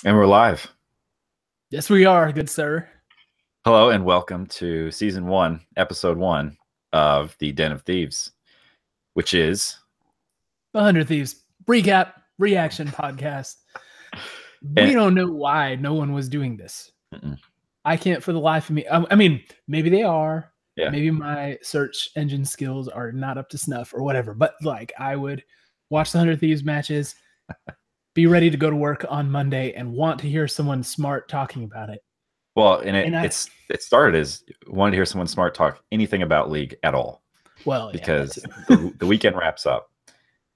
And we're live. Yes, we are, good sir. Hello and welcome to season 1, episode 1 of the Den of Thieves, which is 100 Thieves recap reaction podcast. We don't know why no one was doing this. I can't for the life of me. I mean, maybe they are. Yeah. Maybe my search engine skills are not up to snuff or whatever. But like, I would watch the 100 Thieves matches, be ready to go to work on Monday, and want to hear someone smart talking about it. Well, and it started as wanted to hear someone smart talk anything about League at all. Well, because the weekend wraps up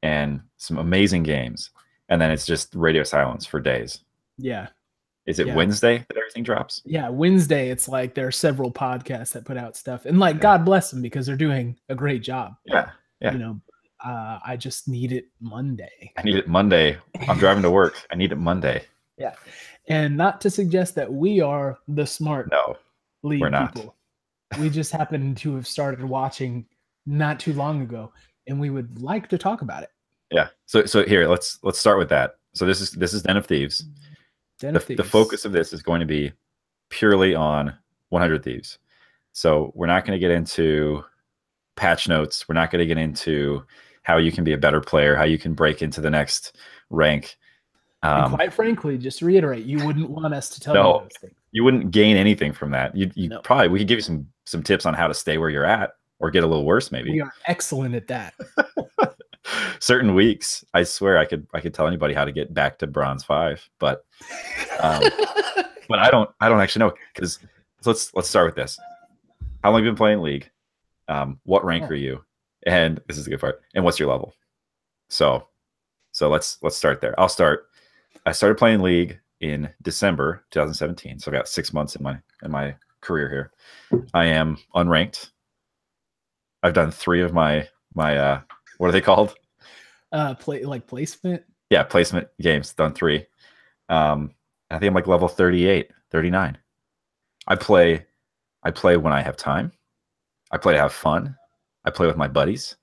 and some amazing games, and then it's just radio silence for days. Yeah. Is it Wednesday that everything drops? Yeah, Wednesday. It's like there are several podcasts that put out stuff, and like God bless them because they're doing a great job. Yeah. You know, I just need it Monday. I need it Monday. I'm driving to work. I need it Monday. Yeah, and not to suggest that we are the smart League we're not. people. We just happen to have started watching not too long ago, and we would like to talk about it. Yeah. So here, let's start with that. So this is Den of Thieves. The focus of this is going to be purely on 100 Thieves. So we're not going to get into patch notes. We're not going to get into how you can be a better player, how you can break into the next rank. And quite frankly, just to reiterate, you wouldn't want us to tell you those things. You wouldn't gain anything from that. You probably, we could give you some tips on how to stay where you're at or get a little worse maybe. We are excellent at that. Certain weeks, I swear I could tell anybody how to get back to bronze 5, but but I don't actually know, because let's start with this. How long have you been playing League? What rank are you? And this is the good part. And what's your level? So let's start there. I'll start. I started playing League in December 2017, so I've got 6 months in my career here. I am unranked. I've done 3 of my what are they called? Placement. Yeah, placement games. Done 3. I think I'm like level 38, 39. I play when I have time. I play to have fun. I play with my buddies,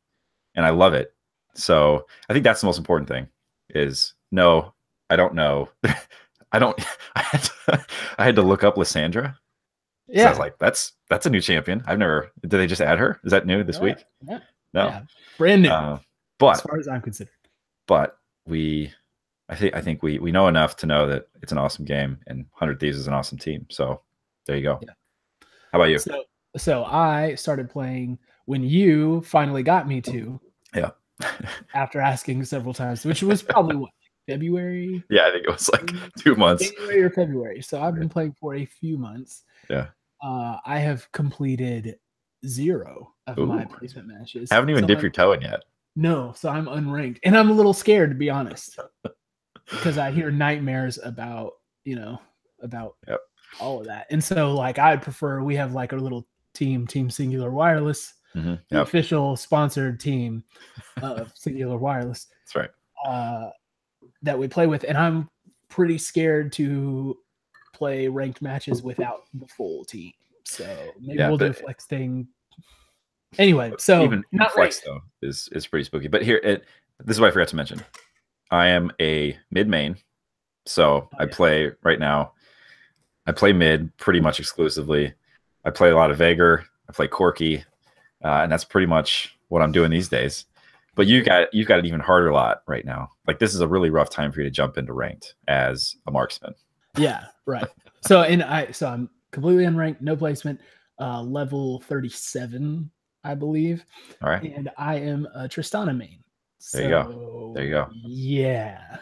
and I love it. So I think that's the most important thing. Is no, I don't know. I had to look up Lysandra. Yeah, so I was like, that's a new champion. I've never. Did they just add her? Is that new this week? Yeah. No, yeah. Brand new. But as far as I'm concerned, but I think we know enough to know that it's an awesome game, and 100 Thieves is an awesome team. So there you go. Yeah. How about you? So I started playing when you finally got me to. Yeah. After asking several times, which was probably what, February? Yeah, I think it was like 2 months. January or February. So I've been playing for a few months. Yeah. I have completed 0 of my placement matches. Haven't even dipped your toe in yet. No, so I'm unranked, and I'm a little scared, to be honest, because I hear nightmares about all of that. And so like I'd prefer, we have like a little team Singular Wireless, the official sponsored team of Singular Wireless. That's right. That we play with, and I'm pretty scared to play ranked matches without the full team. So maybe we'll do a flex thing. Anyway, so even not flex though is pretty spooky. But here, this is what I forgot to mention. I am a mid main, so I play right now. I play mid pretty much exclusively. I play a lot of Vaegir. I play Corki, and that's pretty much what I'm doing these days. But you've got it even harder a lot right now. Like this is a really rough time for you to jump into ranked as a marksman. Yeah, right. So I'm completely unranked, no placement, level 37, I believe. All right. And I am a Tristana main. There you go. There you go. Yeah.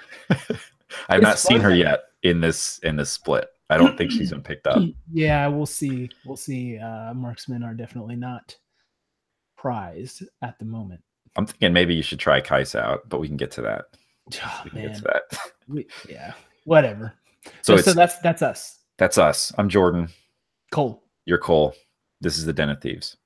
I've not seen her yet in this split. I don't think she's been picked up. Yeah, we'll see. We'll see. Marksmen are definitely not prized at the moment. I'm thinking maybe you should try Kais out, but we can get to that. Oh, man. Get to that. Yeah, whatever. So that's us. That's us. I'm Jordan. Cole. You're Cole. This is the Den of Thieves.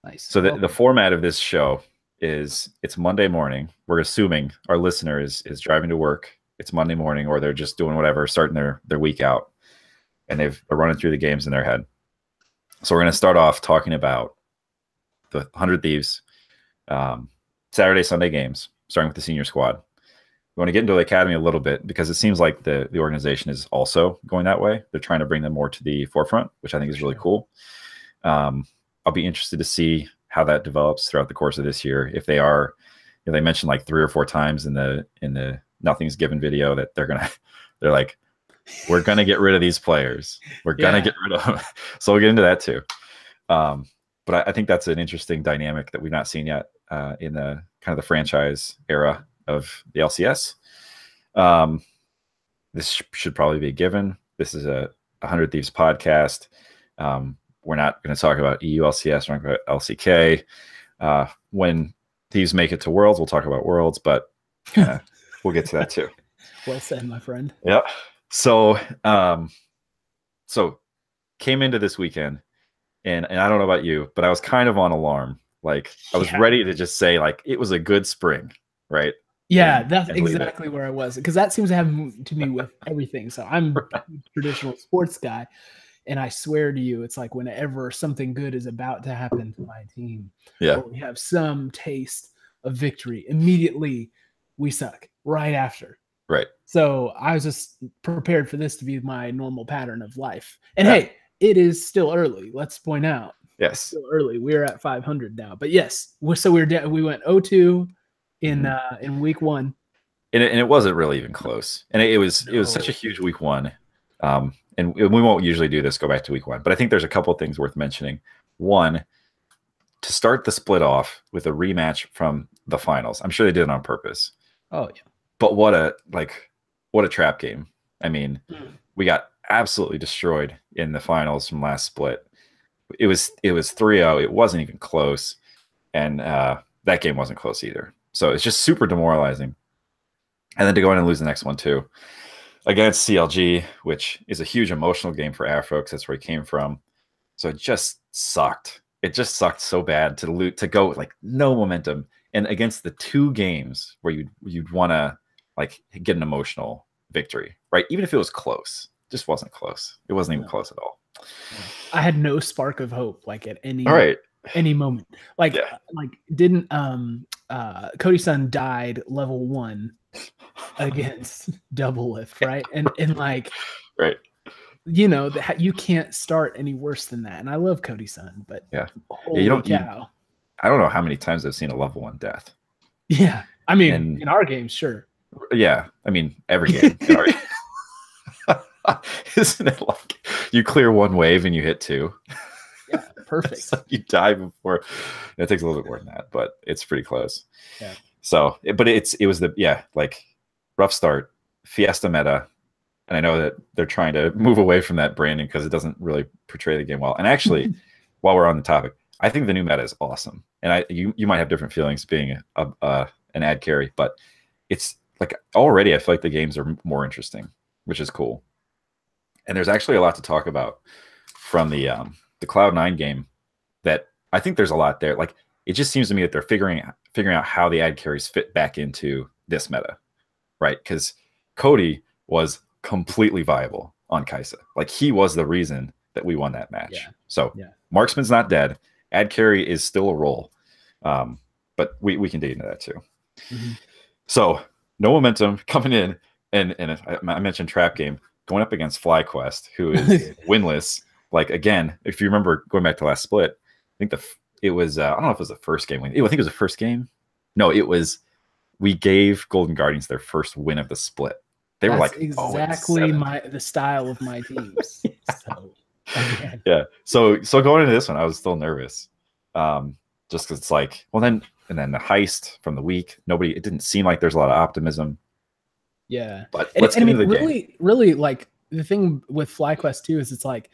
Nice. So the format of this show is it's Monday morning. We're assuming our listener is driving to work. It's Monday morning, or they're just doing whatever, starting their week out, and they're running through the games in their head. So we're going to start off talking about the 100 Thieves Saturday, Sunday games, starting with the senior squad. want to get into the academy a little bit because it seems like the organization is also going that way. They're trying to bring them more to the forefront, which I think is really cool. I'll be interested to see how that develops throughout the course of this year. If they are, they mentioned like 3 or 4 times in the Nothing's Given video that they're like, we're gonna get rid of these players. We're gonna get rid of them. So we'll get into that too. But I think that's an interesting dynamic that we've not seen yet in the kind of the franchise era of the LCS. This should probably be a given. This is a 100 Thieves podcast. We're not going to talk about EU LCS. We're not going to talk about LCK. When Thieves make it to Worlds, we'll talk about Worlds, but we'll get to that too. Well said, my friend. Yeah. So came into this weekend, and I don't know about you, but I was kind of on alarm. Like I was ready to just say like it was a good spring, right? Yeah, that's exactly where I was, because that seems to happen to me with everything. So I'm a traditional sports guy, and I swear to you, it's like whenever something good is about to happen to my team, or we have some taste of victory, immediately we suck right after. Right. So I was just prepared for this to be my normal pattern of life. And hey, it is still early. Let's point out. Yes. It's still early. We're at 500 now. But yes, so we went 0-2 in week 1. And it wasn't really even close. And it was such a huge week 1. And we won't usually do this, go back to week 1. But I think there's a couple of things worth mentioning. One, to start the split off with a rematch from the finals. I'm sure they did it on purpose. Oh, yeah. But what a trap game. I mean, we got absolutely destroyed in the finals from last split. It was 3-0. It wasn't even close. And that game wasn't close either. So it's just super demoralizing. And then to go in and lose the next one too against CLG, which is a huge emotional game for Afro because that's where he came from. So it just sucked. It just sucked so bad to go with like no momentum, and against the 2 games where you'd want to like get an emotional victory, right? Even if it was close, it just wasn't close. It wasn't even close at all. I had no spark of hope, like at any moment. Like didn't Cody Sun died level 1 against Doublelift, right? And like, right. You know, you can't start any worse than that. And I love Cody Sun, but holy cow. I don't know how many times I've seen a level 1 death. Yeah. I mean, in our games, sure. Yeah. I mean, every game. Isn't it like you clear 1 wave and you hit 2? Yeah, perfect. So you die before. It takes a little bit more than that, but it's pretty close. Yeah. So, but it was like rough start, Fiesta meta. And I know that they're trying to move away from that branding because it doesn't really portray the game well. And actually, while we're on the topic, I think the new meta is awesome. And you might have different feelings being an ad carry, but it's like already I feel like the games are more interesting, which is cool. And there's actually a lot to talk about from the Cloud9 game that I think there's a lot there. Like it just seems to me that they're figuring out how the ad carries fit back into this meta, right? Because Cody was completely viable on Kai'Sa. Like he was the reason that we won that match. So Marksman's not dead. Ad carry is still a role. But we can dig into that too. So no momentum coming in, and I mentioned trap game going up against FlyQuest, who is winless. Like again, if you remember going back to last split, I think it was I don't know if it was the first game win. I think it was the first game. No, it was we gave Golden Guardians their first win of the split. They were like exactly the style of my teams. So yeah. So going into this one, I was still nervous. Just because it's like, well then the heist from the week, it didn't seem like there's a lot of optimism. Yeah. But let's get into the game. Really like the thing with FlyQuest too is it's like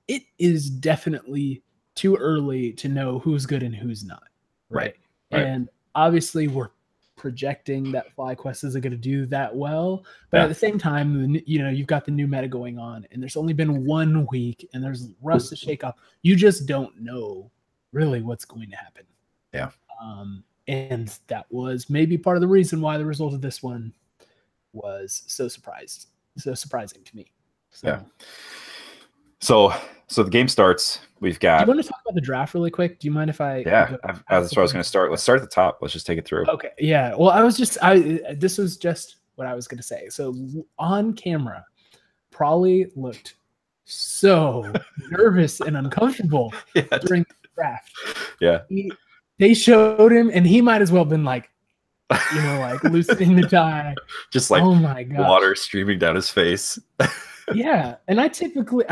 it is definitely too early to know who's good and who's not. Right. And obviously we're projecting that FlyQuest isn't going to do that well, but at the same time, you've got the new meta going on, and there's only been 1 week, and there's rust to shake off. You just don't know really what's going to happen. Yeah. And that was maybe part of the reason why the result of this one was so surprising to me. So. Yeah. So the game starts. We've got. Do you want to talk about the draft really quick? Do you mind if I? Yeah, that's where I was going to start. Let's start at the top. Let's just take it through. Okay. Yeah. Well, this was just what I was going to say. So on camera, Prawley looked so nervous and uncomfortable Yeah. during the draft. Yeah. They showed him, and he might as well have been like, you know, like loosening the tie. Just like oh my god, water streaming down his face. Yeah, and I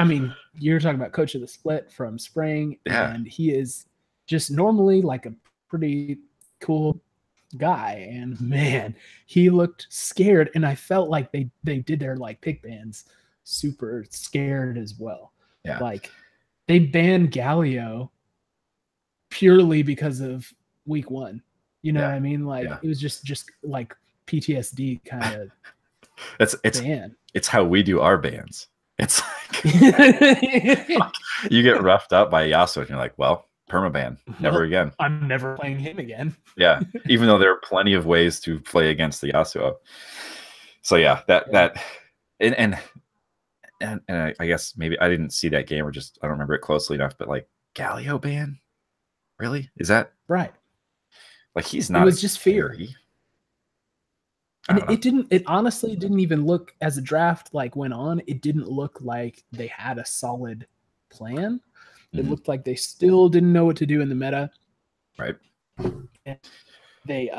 mean, you're talking about coach of the split from spring, Yeah. and he is just normally like a pretty cool guy, and man, he looked scared, and I felt like they did their like pick bans super scared as well. Yeah. Like they banned Galio purely because of week 1. You know what I mean? Like it was just like PTSD kind of it's how we do our bans. It's like you get roughed up by Yasuo and you're like, well, permaban, never again. I'm never playing him again. Yeah, even though there are plenty of ways to play against the Yasuo. So yeah, and I guess maybe I didn't see that game or just I don't remember it closely enough, but like Galio ban, really? Is that right? Like he's not. It was just fear. And it honestly didn't even look, as the draft like went on, it didn't look like they had a solid plan. It looked like they still didn't know what to do in the meta. Right. And they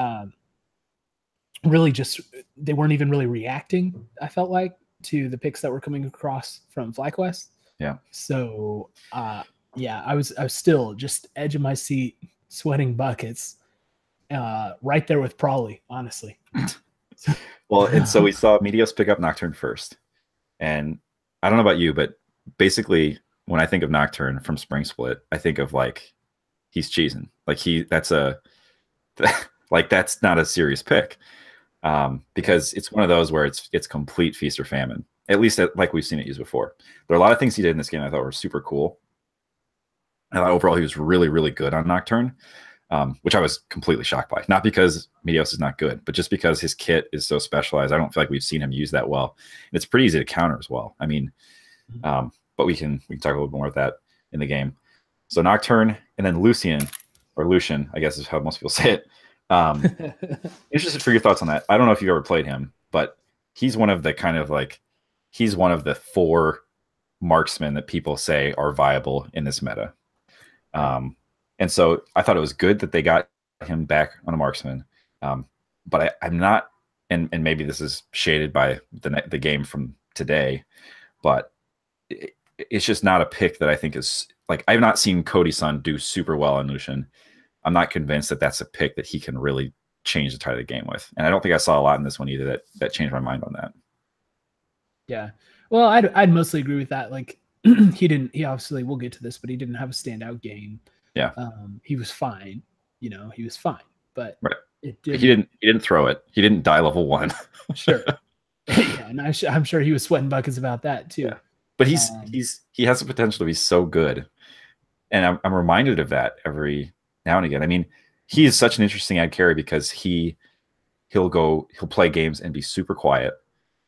really they weren't even really reacting, I felt like, to the picks that were coming across from FlyQuest. Yeah. So yeah, I was still just edge of my seat, sweating buckets, right there with Prawley, honestly. Well, and so we saw Meteos pick up Nocturne first. And I don't know about you, but basically when I think of Nocturne from Spring Split, I think of like he's cheesing. Like that's not a serious pick. Because it's one of those where it's complete feast or famine. At least like we've seen it used before. There are a lot of things he did in this game I thought were super cool. I thought overall he was really, really good on Nocturne. Which I was completely shocked by. Not because Meteos is not good, but just because his kit is so specialized. I don't feel like we've seen him use that well. And it's pretty easy to counter as well. I mean, but we can talk a little more about that in the game. So Nocturne and then Lucian, I guess is how most people say it. Interested for your thoughts on that. I don't know if you've ever played him, but he's one of the 4 marksmen that people say are viable in this meta. And so I thought it was good that they got him back on a marksman. But I'm not, and maybe this is shaded by the game from today, but it's just not a pick that I think is like, I've not seen Cody Sun do super well on Lucian. I'm not convinced that that's a pick that he can really change the tide of the game with. And I don't think I saw a lot in this one either that changed my mind on that. Yeah. Well, I'd mostly agree with that. Like he obviously, we'll get to this, but he didn't have a standout game. Yeah. He was fine. You know, he was fine, but right. He didn't throw it. He didn't die level 1. Sure. Yeah, and I'm sure he was sweating buckets about that too. Yeah. But he has the potential to be so good. And I'm reminded of that every now and again. I mean, he is such an interesting ad carry because he'll play games and be super quiet,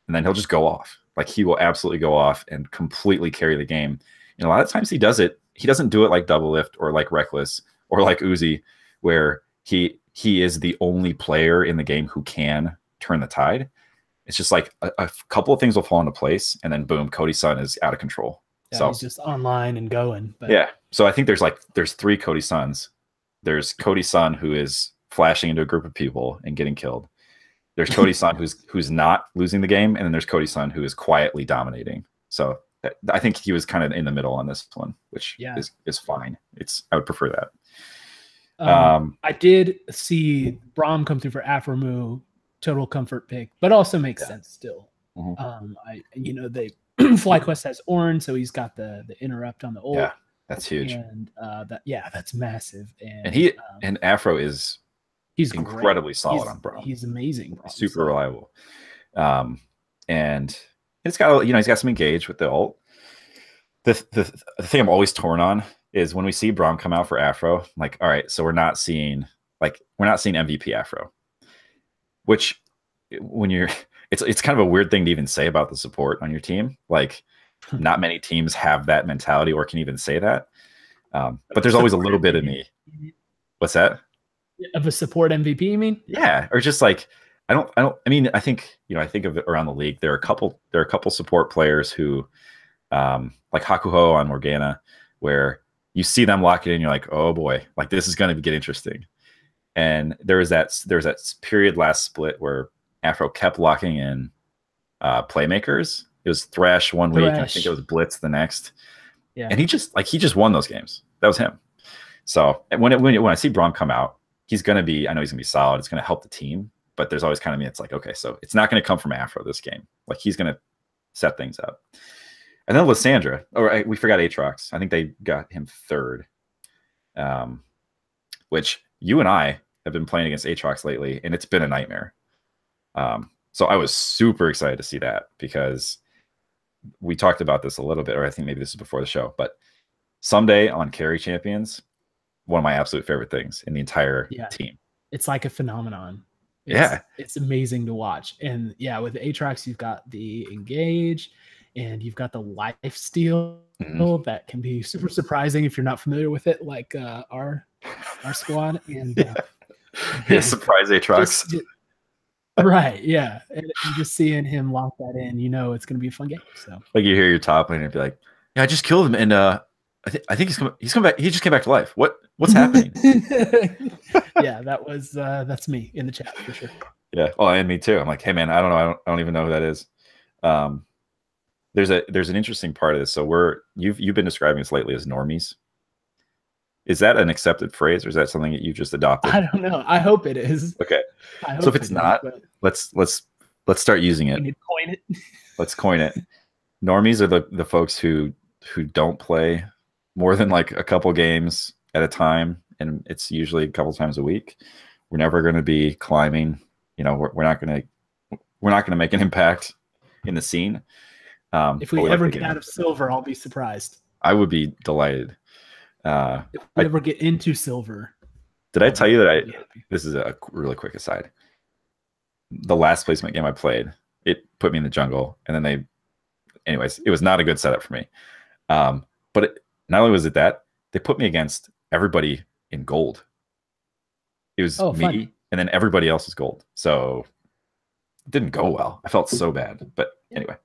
and then he'll just go off. Like he will absolutely go off and completely carry the game. And a lot of times he does it. He doesn't do it like Double Lift or like Reckless or like Uzi, where he is the only player in the game who can turn the tide. It's just like a couple of things will fall into place, and then boom, Cody Sun is out of control. Yeah, so he's just online and going. But yeah. So I think there's 3 Cody Suns. There's Cody Sun, who is flashing into a group of people and getting killed. There's Cody Sun who's not losing the game, and then there's Cody Sun who is quietly dominating. So I think he was kind of in the middle on this one, which is fine. I would prefer that. I did see Braum come through for Afromu, total comfort pick, but also makes sense still. They FlyQuest has Ornn, so he's got the interrupt on the ult. Yeah, that's huge. And that's massive. And Afro is incredibly solid on Braum. He's amazing. He's super reliable. And it's got he's got some engage with the ult. The thing I'm always torn on is when we see Braum come out for Afro, I'm like, all right, so we're not seeing MVP Afro, which when it's kind of a weird thing to even say about the support on your team. Like not many teams have that mentality or can even say that. But there's always a little bit of me. What's that? Of a support MVP, you mean? Yeah. Or just like, I mean, I think, I think of it around the league. There are a couple support players who, like Hakuho on Morgana, where you see them lock it in, you're like, oh boy, like this is going to get interesting. And there's that period last split where Afro kept locking in playmakers. It was Thresh one week, and I think it Thresh. was Blitz the next. Yeah. And he just won those games. That was him. So when I see Braum come out, I know he's gonna be solid. It's gonna help the team, but there's always kind of me. It's like, okay, so it's not gonna come from Afro this game. Like he's gonna set things up. And then Lysandra, we forgot Aatrox. I think they got him third, which you and I have been playing against Aatrox lately, and it's been a nightmare. So I was super excited to see that because we talked about this a little bit, or I think maybe this is before the show, but someday on Carry Champions, one of my absolute favorite things in the entire team. It's like a phenomenon. It's amazing to watch. And yeah, with Aatrox, you've got the engage and you've got the life steal that can be super surprising if you're not familiar with it, like our squad. And surprise Aatrox. Right, yeah. And just seeing him lock that in, it's going to be a fun game. So like you hear your top lane and be like, yeah, I just killed him, and I think he's come back. He just came back to life. What's happening? Yeah, that's me in the chat for sure. Yeah. Oh, and me too. I'm like, hey man, I don't know. I don't even know who that is. There's an interesting part of this. So you've been describing this lately as normies. Is that an accepted phrase, or is that something that you just adopted? I don't know. I hope it is. Okay. So if it's not, let's start using it. You need to coin it. Let's coin it. Normies are the folks who don't play more than like a couple games at a time, and it's usually a couple times a week. We're never going to be climbing. We're not going to make an impact in the scene. If we ever get out of silver, I'll be surprised. I would be delighted. If we ever get into silver. Did I tell you that this is a really quick aside. The last placement game I played, it put me in the jungle, and then anyways, it was not a good setup for me. But not only was it that, they put me against everybody in gold. It was me, fun. And then everybody else is gold. So it didn't go well. I felt so bad. But anyway.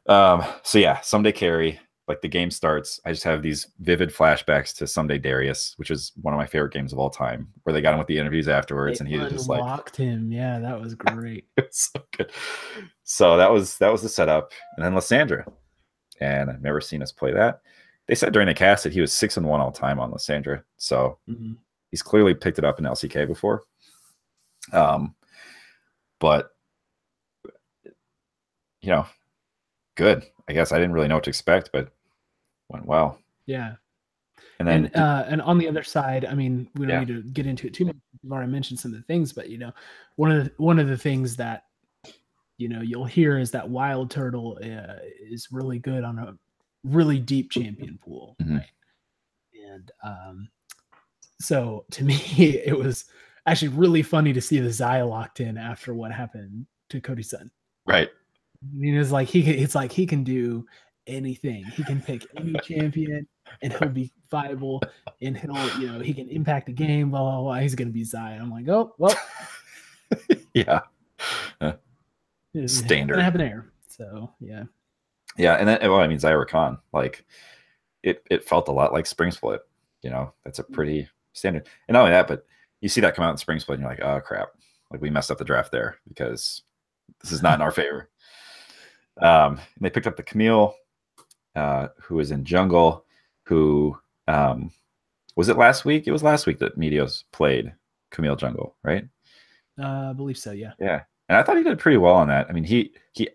So yeah, someday carry. Like the game starts, I just have these vivid flashbacks to Someday Darius, which is one of my favorite games of all time, where they got him with the interviews afterwards, and he was just like, unlocked him. Yeah, that was great. It's so good. So that was the setup, and then Lysandra, and I've never seen us play that. They said during the cast that he was 6-1 all time on Lysandra, so he's clearly picked it up in LCK before. But good. I guess I didn't really know what to expect, but went well. Yeah. And then and on the other side, I mean, we don't need to get into it too much. We've already mentioned some of the things, but one of the things that you'll hear is that Wild Turtle is really good on a really deep champion pool, right? And so to me, it was actually really funny to see the Xayah locked in after what happened to Cody's son. Right. I mean, it's like he can do anything. He can pick any champion and he'll be viable, and he can impact the game, blah blah blah. He's gonna be Xayah. I'm like, oh well. Yeah. Standard. Gonna happen there. So yeah. Yeah, and then Xayah Rakan, like it felt a lot like Spring Split. That's a pretty standard. And not only that, but you see that come out in Spring Split and you're like, oh crap. Like we messed up the draft there because this is not in our favor. And they picked up the Camille, who is in jungle, who was it last week? It was last week that Meteos played Camille jungle, right? I believe so, yeah. Yeah. And I thought he did pretty well on that. I mean, he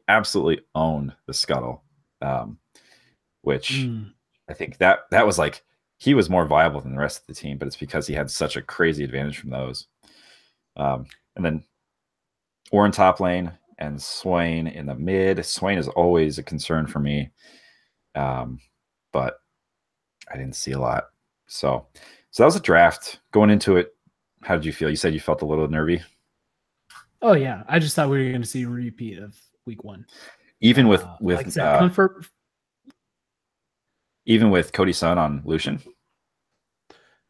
absolutely owned the Scuttle, which I think that was like he was more viable than the rest of the team, but it's because he had such a crazy advantage from those. And then Orin top lane, and Swain in the mid. Swain is always a concern for me, but I didn't see a lot. So that was a draft. Going into it, how did you feel? You said you felt a little nervy. Oh yeah, I just thought we were going to see a repeat of week 1. Even with like comfort. Even with Cody's son on Lucian.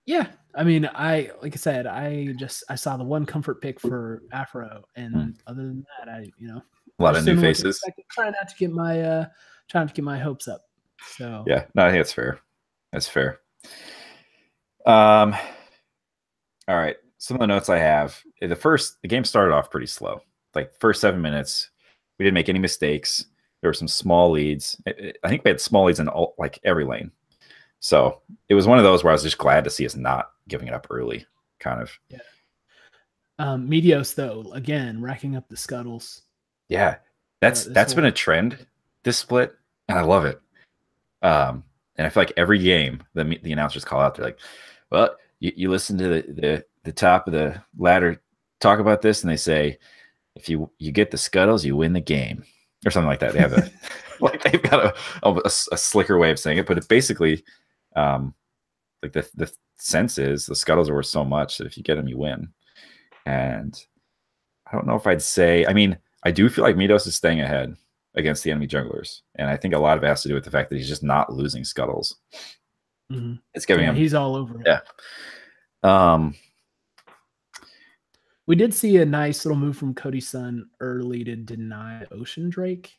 Yeah, I mean, like I said, I saw the one comfort pick for Afro, Hmm. and other than that, A lot of just new don't know what to faces. expect. Trying not to get my hopes up. So Yeah, no, I think that's fair. That's fair. Um, all right. Some of the notes I have. The game started off pretty slow. Like first 7 minutes, we didn't make any mistakes. There were some small leads. I think we had small leads in like every lane. So it was one of those where I was just glad to see us not giving it up early, kind of. yeah, Medios though again racking up the scuttles Yeah, throughout this that's been a whole. trend this split, and I love it. And I feel like every game the announcers call out, they're like, "Well, you listen to the top of the ladder talk about this, and they say if you get the scuttles, you win the game, or something like that." They have a like they've got a slicker way of saying it, but it basically, um, like the sense is the scuttles are worth so much that if you get them, you win. And I don't know if I'd say. I mean, I do feel like Midos is staying ahead against the enemy junglers, and I think a lot of it has to do with the fact that he's just not losing scuttles. Mhm. It's giving Yeah, him, he's all over it. yeah. Um, We did see a nice little move from Cody's son early to deny Ocean Drake.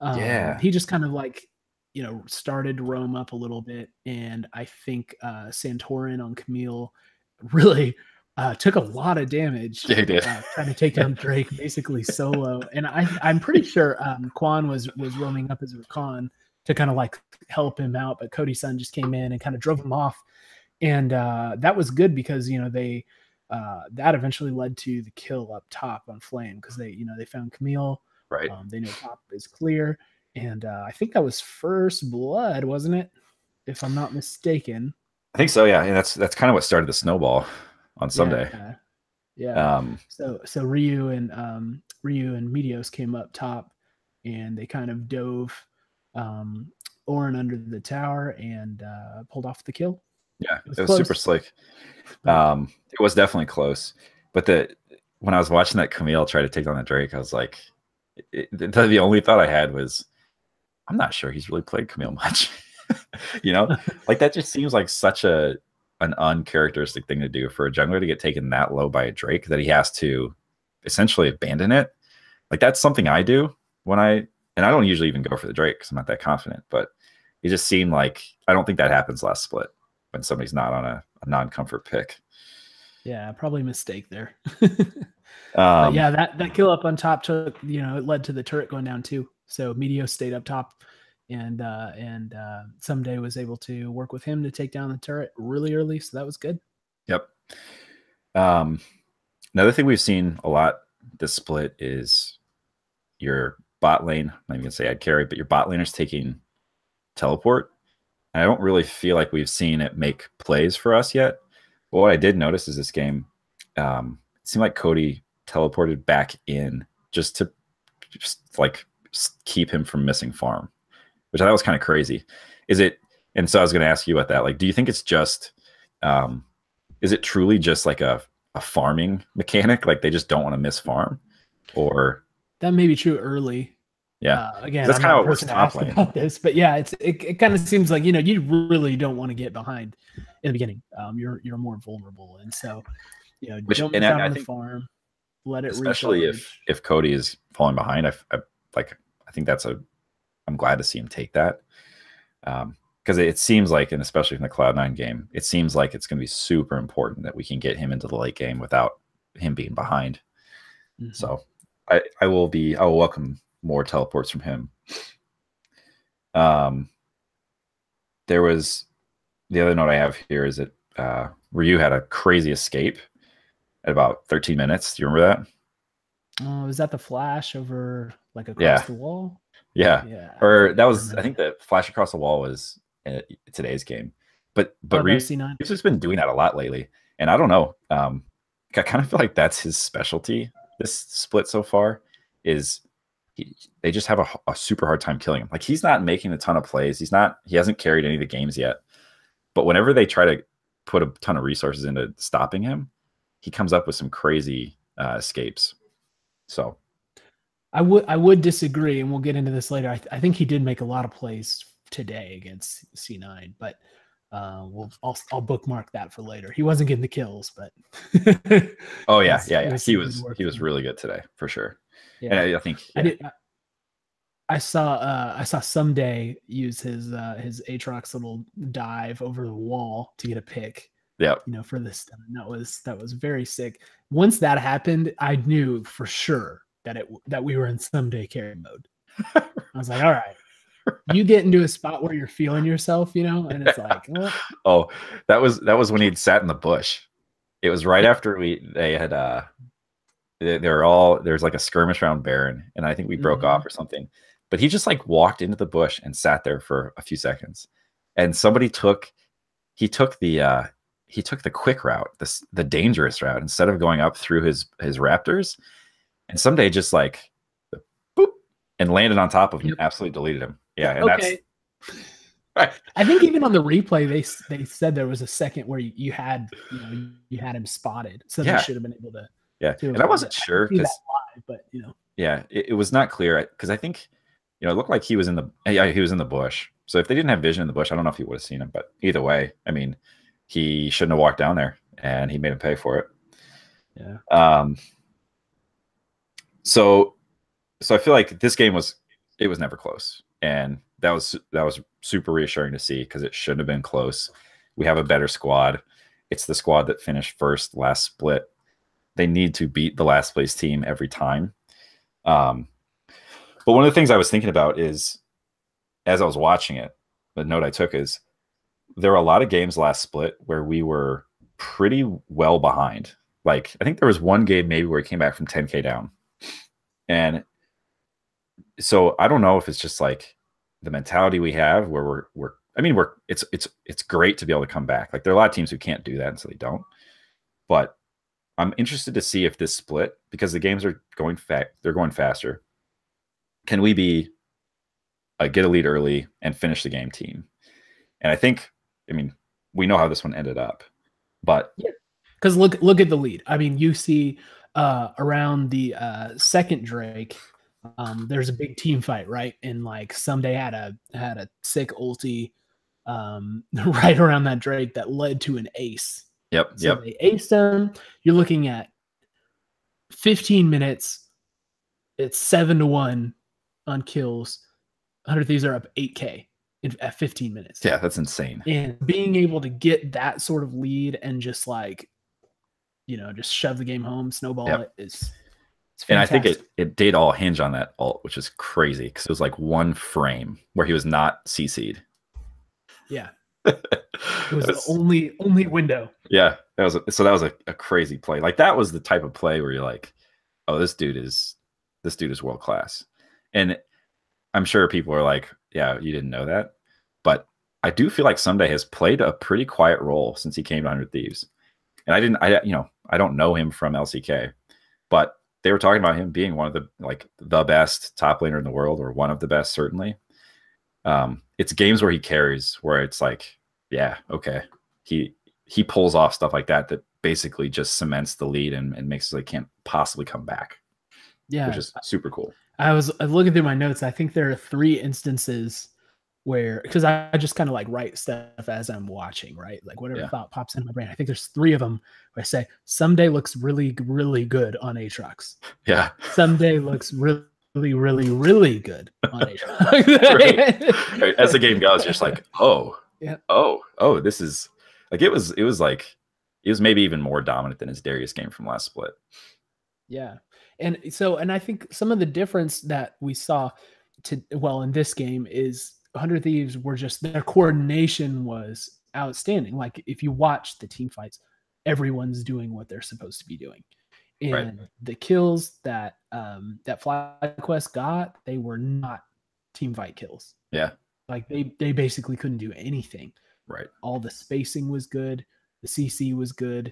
yeah, He just kind of like, started to roam up a little bit, and I think Santorin on Camille really took a lot of damage yeah, he did. trying to take down Drake basically solo. And I'm pretty sure Quan was roaming up as Rakan to kind of like help him out, but Cody's son just came in and kind of drove him off, and that was good because they that eventually led to the kill up top on Flame because they found Camille. Right. They know top is clear, and I think that was first blood, wasn't it? If I'm not mistaken. I think so. Yeah, and that's kind of what started the snowball on Sunday. Yeah, yeah. Um, So Ryu and Meteos came up top, and they kind of dove Orin under the tower and pulled off the kill. yeah, It was it was super close, slick. but It was definitely close. But when I was watching that Camille try to take down the Drake, I was like, the only thought I had was, I'm not sure he's really played Camille much. you know, like that just seems like such an uncharacteristic thing to do for a jungler to get taken that low by a Drake that he has to essentially abandon it. Like that's something I do and I don't usually even go for the Drake because I'm not that confident, but it just seemed like I don't think that happens last split when somebody's not on a non-comfort pick. yeah, probably a mistake there. But Um, yeah, that kill up on top took it led to the turret going down too. So Meteos stayed up top, and someday was able to work with him to take down the turret really early. So that was good. yep. Um, Another thing we've seen a lot this split is your bot lane. I'm not even gonna say I'd carry, but your bot laner's taking teleport. And I don't really feel like we've seen it make plays for us yet. But what I did notice is this game, it seemed like Cody teleported back in just like keep him from missing farm, which I thought was kind of crazy. Is it? And so I was going to ask you about that. Like, do you think it's just, um, is it truly just like a farming mechanic? Like they just don't want to miss farm, or That may be true early. yeah, Again, that's I'm kind not of the what we're person to top ask lane. about this, but yeah, it kind of seems like you really don't want to get behind in the beginning. You're more vulnerable, and so Which don't and miss out I on the think farm. Let it especially recharge. if Cody is falling behind, I think I'm glad to see him take that. Because it seems like, and especially from the Cloud9 game, it seems like it's going to be super important that we can get him into the late game without him being behind. Mm-hmm. So I will welcome more teleports from him. There was the other note I have here is that Ryu had a crazy escape at about 13 minutes. Do you remember that? Oh, is that the flash over like across Yeah. the wall? Yeah. Yeah, Or that I was, I remember think that. the flash across the wall was today's game. But Oh, that was Reeves C9. has been doing that a lot lately. And I don't know. I kind of feel like that's his specialty this split so far is they just have a super hard time killing him. Like he's not making a ton of plays. He hasn't carried any of the games yet. But whenever they try to put a ton of resources into stopping him, he comes up with some crazy escapes. So I would disagree, and we'll get into this later. I think he did make a lot of plays today against C9, but I'll bookmark that for later. He wasn't getting the kills, but Oh yeah, yeah, it yeah. was He some good was work he from was him. really good today for sure. And Yeah, I think I yeah, did. I saw Someday use his Aatrox little dive over the wall to get a pick, yeah. for this stun. That was very sick. Once that happened, I knew for sure that we were in Someday carry mode. I was like, all right, you get into a spot where you're feeling yourself, and it's like, well, Oh, that was when he'd sat in the bush. It was right yeah, after they had they were all there's like a skirmish around Baron, and I think we broke mhm. off or something. But he just like walked into the bush and sat there for a few seconds. And somebody took he took the quick route, the dangerous route, instead of going up through his raptors. And someday just like boop and landed on top of him, Yep. absolutely deleted him. Yeah, and that's Okay. I think even on the replay, they said there was a second where you had him spotted, so they yeah, should have been able to yeah. And I avoid wasn't it. I didn't sure see that because live, but yeah, it was not clear because I think it looked like he was in the yeah, he was in the bush. So if they didn't have vision in the bush, I don't know if he would have seen him. But either way, I mean, he shouldn't have walked down there, and he made him pay for it. yeah, Um, so so I feel like this game was never close, and that was super reassuring to see because it shouldn't have been close. We have a better squad. It's the squad that finished first last split. They need to beat the last place team every time. Um, but one of the things I was thinking about is as I was watching it, the note I took is there were a lot of games last split where we were pretty well behind. Like I think there was one game maybe where we came back from 10K down. And so I don't know if it's just like the mentality we have where we're I mean we're it's great to be able to come back. Like there are a lot of teams who can't do that and so they don't. But I'm interested to see if this split because the games are going they're going faster. Can we be get a lead early and finish the game team? And I think I mean we know how this one ended up. But yeah. Because look at the lead. I mean, you see around the second Drake, there's a big team fight, right? And like Someday had a sick ulti right around that Drake that led to an ace. yep, So yep. they aced him. You're looking at 15 minutes. It's 7-1 on kills. 100 Thieves are up 8K at 15 minutes. Yeah, that's insane. And being able to get that sort of lead and just like, just shove the game home, snowball Yep. it is it's And I think fantastic. it did all hinge on that ult, which is crazy because it was like one frame where he was not CC'd. Yeah. It was the was, only window. yeah, that was a crazy play. Like that was the type of play where you're like, oh, this dude is world class. And I'm sure people are like, yeah, you didn't know that. But I do feel like Someday has played a pretty quiet role since he came to 100 Thieves. And I don't know him from LCK, but they were talking about him being one of the best top laner in the world, or one of the best certainly. It's games where he carries, where it's like, yeah, okay, he pulls off stuff like that basically just cements the lead and makes it so they can't possibly come back, which Yeah. is super cool. I was looking through my notes. I think there are 3 instances where, because I just kind of like write stuff as I'm watching, right? Like whatever Yeah, thought pops into my brain. I think there's 3 of them where I say, Someday looks really, really good on Aatrox. yeah. Someday looks really, really, really good on Right. Aatrox. As the game goes, you're just like, oh, Yeah. oh, this is like it was like it was maybe even more dominant than his Darius game from last split. Yeah. And I think some of the difference that we saw in this game is 100 Thieves were just, their coordination was outstanding. Like if you watch the team fights, everyone's doing what they're supposed to be doing. Right. And the kills that that FlyQuest got, they were not team fight kills. Yeah. Like they basically couldn't do anything. Right. All the spacing was good, the CC was good,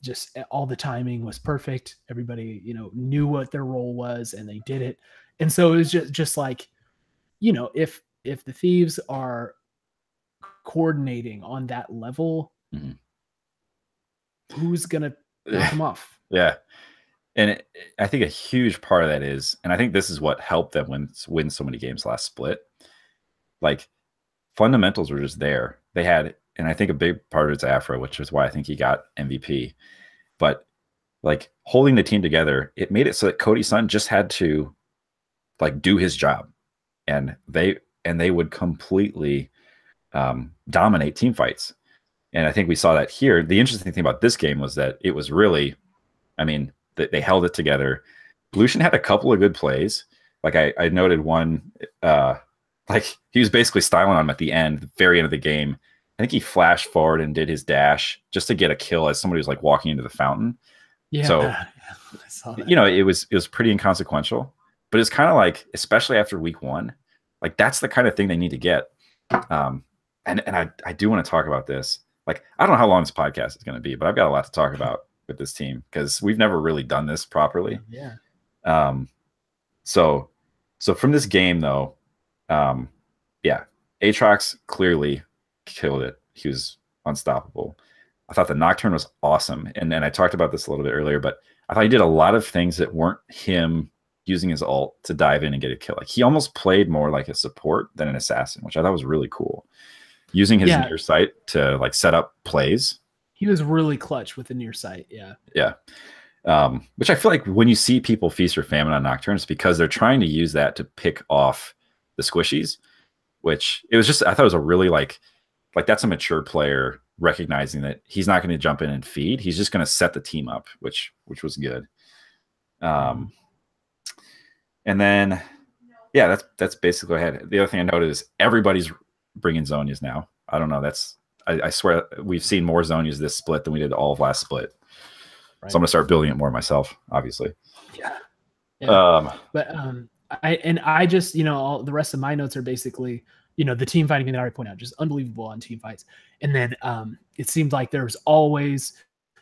just all the timing was perfect. Everybody knew what their role was and they did it. And so it was just like, if the Thieves are coordinating on that level, Mhm. who's gonna knock them off? Yeah. And I think a huge part of that is, and I think this is what helped them win so many games last split. Like fundamentals were just there. they had, and I think a big part of it's Afro, which is why I think he got MVP. But like holding the team together, it made it so that Cody's son just had to like do his job, and they would completely dominate team fights. And I think we saw that here. The interesting thing about this game was that it was really, I mean, they held it together. Lucian had a couple of good plays. Like I noted one, like he was basically styling on him at the end, the very end of the game. I think he flashed forward and did his dash just to get a kill as somebody was like walking into the fountain. Yeah. So, I saw that. you know, it was pretty inconsequential, but it's kind of like, especially after week 1, like that's the kind of thing they need to get. And I do want to talk about this. Like, I don't know how long this podcast is going to be, but I've got a lot to talk about with this team because we've never really done this properly. Yeah. So from this game though, yeah, Aatrox clearly killed it. He was unstoppable. I thought the Nocturne was awesome. And I talked about this a little bit earlier, but I thought he did a lot of things that weren't him using his ult to dive in and get a kill. Like he almost played more like a support than an assassin, which I thought was really cool. Using his near sight to like set up plays. He was really clutch with the near sight. Yeah. Yeah. Which I feel like when you see people feast or famine on Nocturne, it's because they're trying to use that to pick off the squishies, which it was just, I thought it was a really like that's a mature player recognizing that he's not going to jump in and feed. He's just going to set the team up, which was good. And then, yeah, that's basically what I had. The other thing I noted is everybody's bringing Zhonya's now. I don't know. I swear we've seen more Zhonya's this split than we did all of last split. Right. So I'm gonna start building it more myself, obviously. Yeah. But I just, you know, all the rest of my notes are basically, you know, the team fighting that I already pointed out, just unbelievable on team fights. And then it seemed like there was always,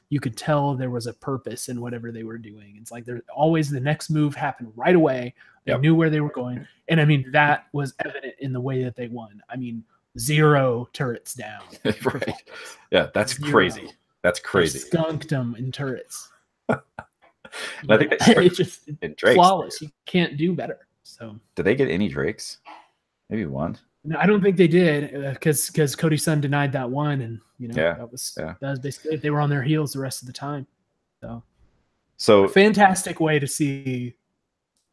you could tell there was a purpose in whatever they were doing. It's like there's always the next move happened right away. They knew where they were going. And I mean, that was evident in the way that they won. I mean, 0 turrets down. Right. Yeah, that's 0. Crazy. That's crazy. They skunked them in turrets. I think it's just flawless. You can't do better. So did they get any Drakes? Maybe one. No, I don't think they did because Cody's son denied that one, and you know that was basically it. They were on their heels the rest of the time. So a fantastic way to see,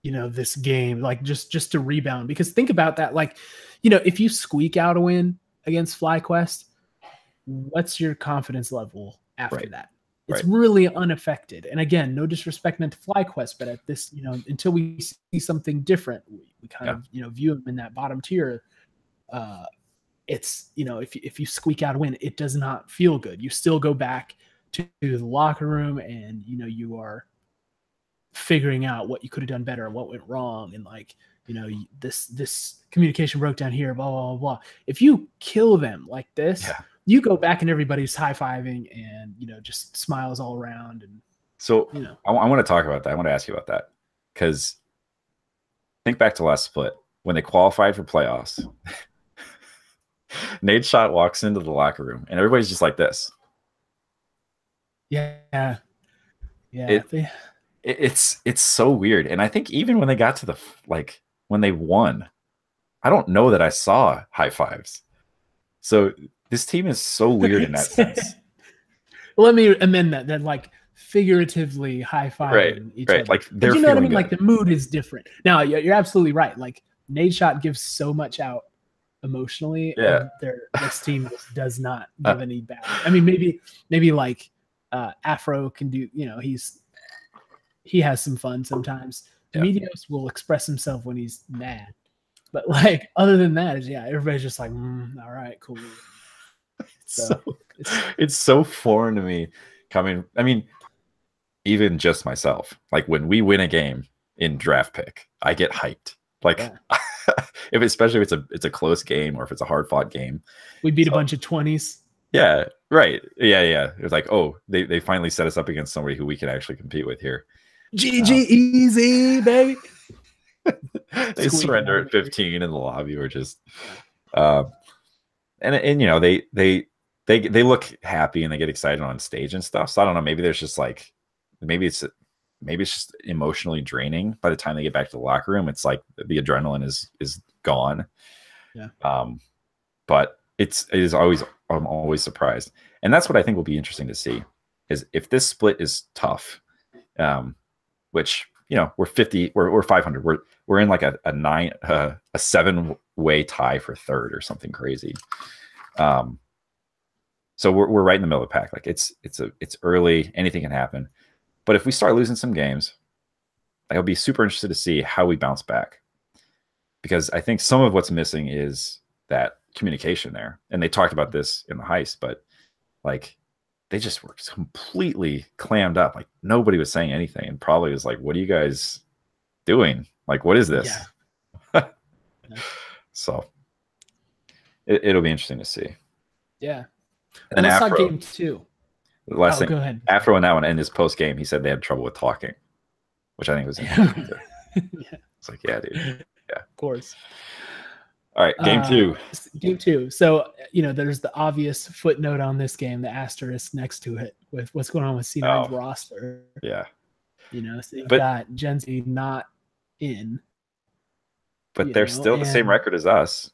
you know, this game, like just to rebound, because think about that, like, you know, if you squeak out a win against FlyQuest, what's your confidence level after that? It's really unaffected. And again, no disrespect meant to FlyQuest, but at this, you know, until we see something different, we kind of, you know, view them in that bottom tier. It's, you know, if you squeak out a win, it does not feel good. You still go back to the locker room and, you know, you are figuring out what you could have done better, what went wrong. And like, you know, this communication broke down here, blah, blah, blah. If you kill them like this, you go back and everybody's high-fiving and, you know, just smiles all around. And so, you know, I want to talk about that. I want to ask you about that because think back to last split when they qualified for playoffs. Nadeshot walks into the locker room and everybody's just like this. Yeah. It's so weird. And I think even when they got to when they won, I don't know that I saw high fives. So this team is so weird in that sense. Well, let me amend that. Then, like, figuratively high-fiving each other. Like, they're you know what I mean? good. Like, the mood is different. Now, you're absolutely right. Like, Nadeshot gives so much out emotionally. Yeah. And this team does not give any back. I mean, maybe like Afro can do, you know, he has some fun sometimes. Medios will express himself when he's mad. But, like, other than that, everybody's just like, all right, cool. It's so foreign to me coming. I mean, even just myself, like when we win a game in draft pick, I get hyped. Like, especially if it's a close game or if it's a hard fought game. We beat a bunch of 20s. Yeah, right. Yeah. It was like, oh, they finally set us up against somebody who we can actually compete with here. GG easy, baby. They surrender at 15 in the lobby, or just and you know, they look happy and they get excited on stage and stuff. So I don't know, maybe there's just like maybe it's just emotionally draining by the time they get back to the locker room. It's like the adrenaline is gone. Yeah. But it is always, I'm always surprised, and that's what I think will be interesting to see is if this split is tough, um, which we're 50, we're 500, we're in like a 7-way tie for third or something crazy. So we're right in the middle of the pack. Like it's early, anything can happen. But if we start losing some games, I'll be super interested to see how we bounce back, because I think some of what's missing is that communication there. And they talked about this in the heist, but like they just were completely clammed up. Like nobody was saying anything, and probably was like, "What are you guys doing? Like, what is this?" Yeah. So it'll be interesting to see. Yeah. And then let's talk Afro, game 2. the last thing, Go ahead. Afro on that one, and his post game, he said they had trouble with talking, which I think was interesting. Yeah. It's like, yeah, dude. Yeah. Of course. All right, game 2. Game 2. So, there's the obvious footnote on this game, the asterisk next to it with what's going on with C9's roster. Yeah. So you've got Gen Z not in. But they're still the same record as us.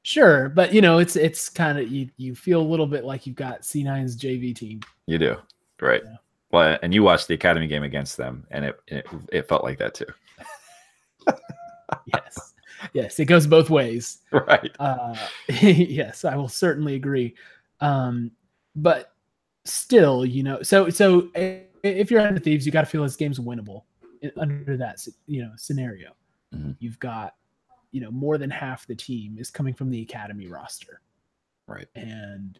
Sure, but it's kind of you feel a little bit like you've got C9's JV team. You do, right? Yeah. Well, and you watched the academy game against them, and it felt like that too. Yes, it goes both ways. Right. Yes, I will certainly agree. But still, so if you're under Thieves, you got to feel this game's winnable under that scenario. Mm-hmm. You've got more than half the team is coming from the academy roster, right? And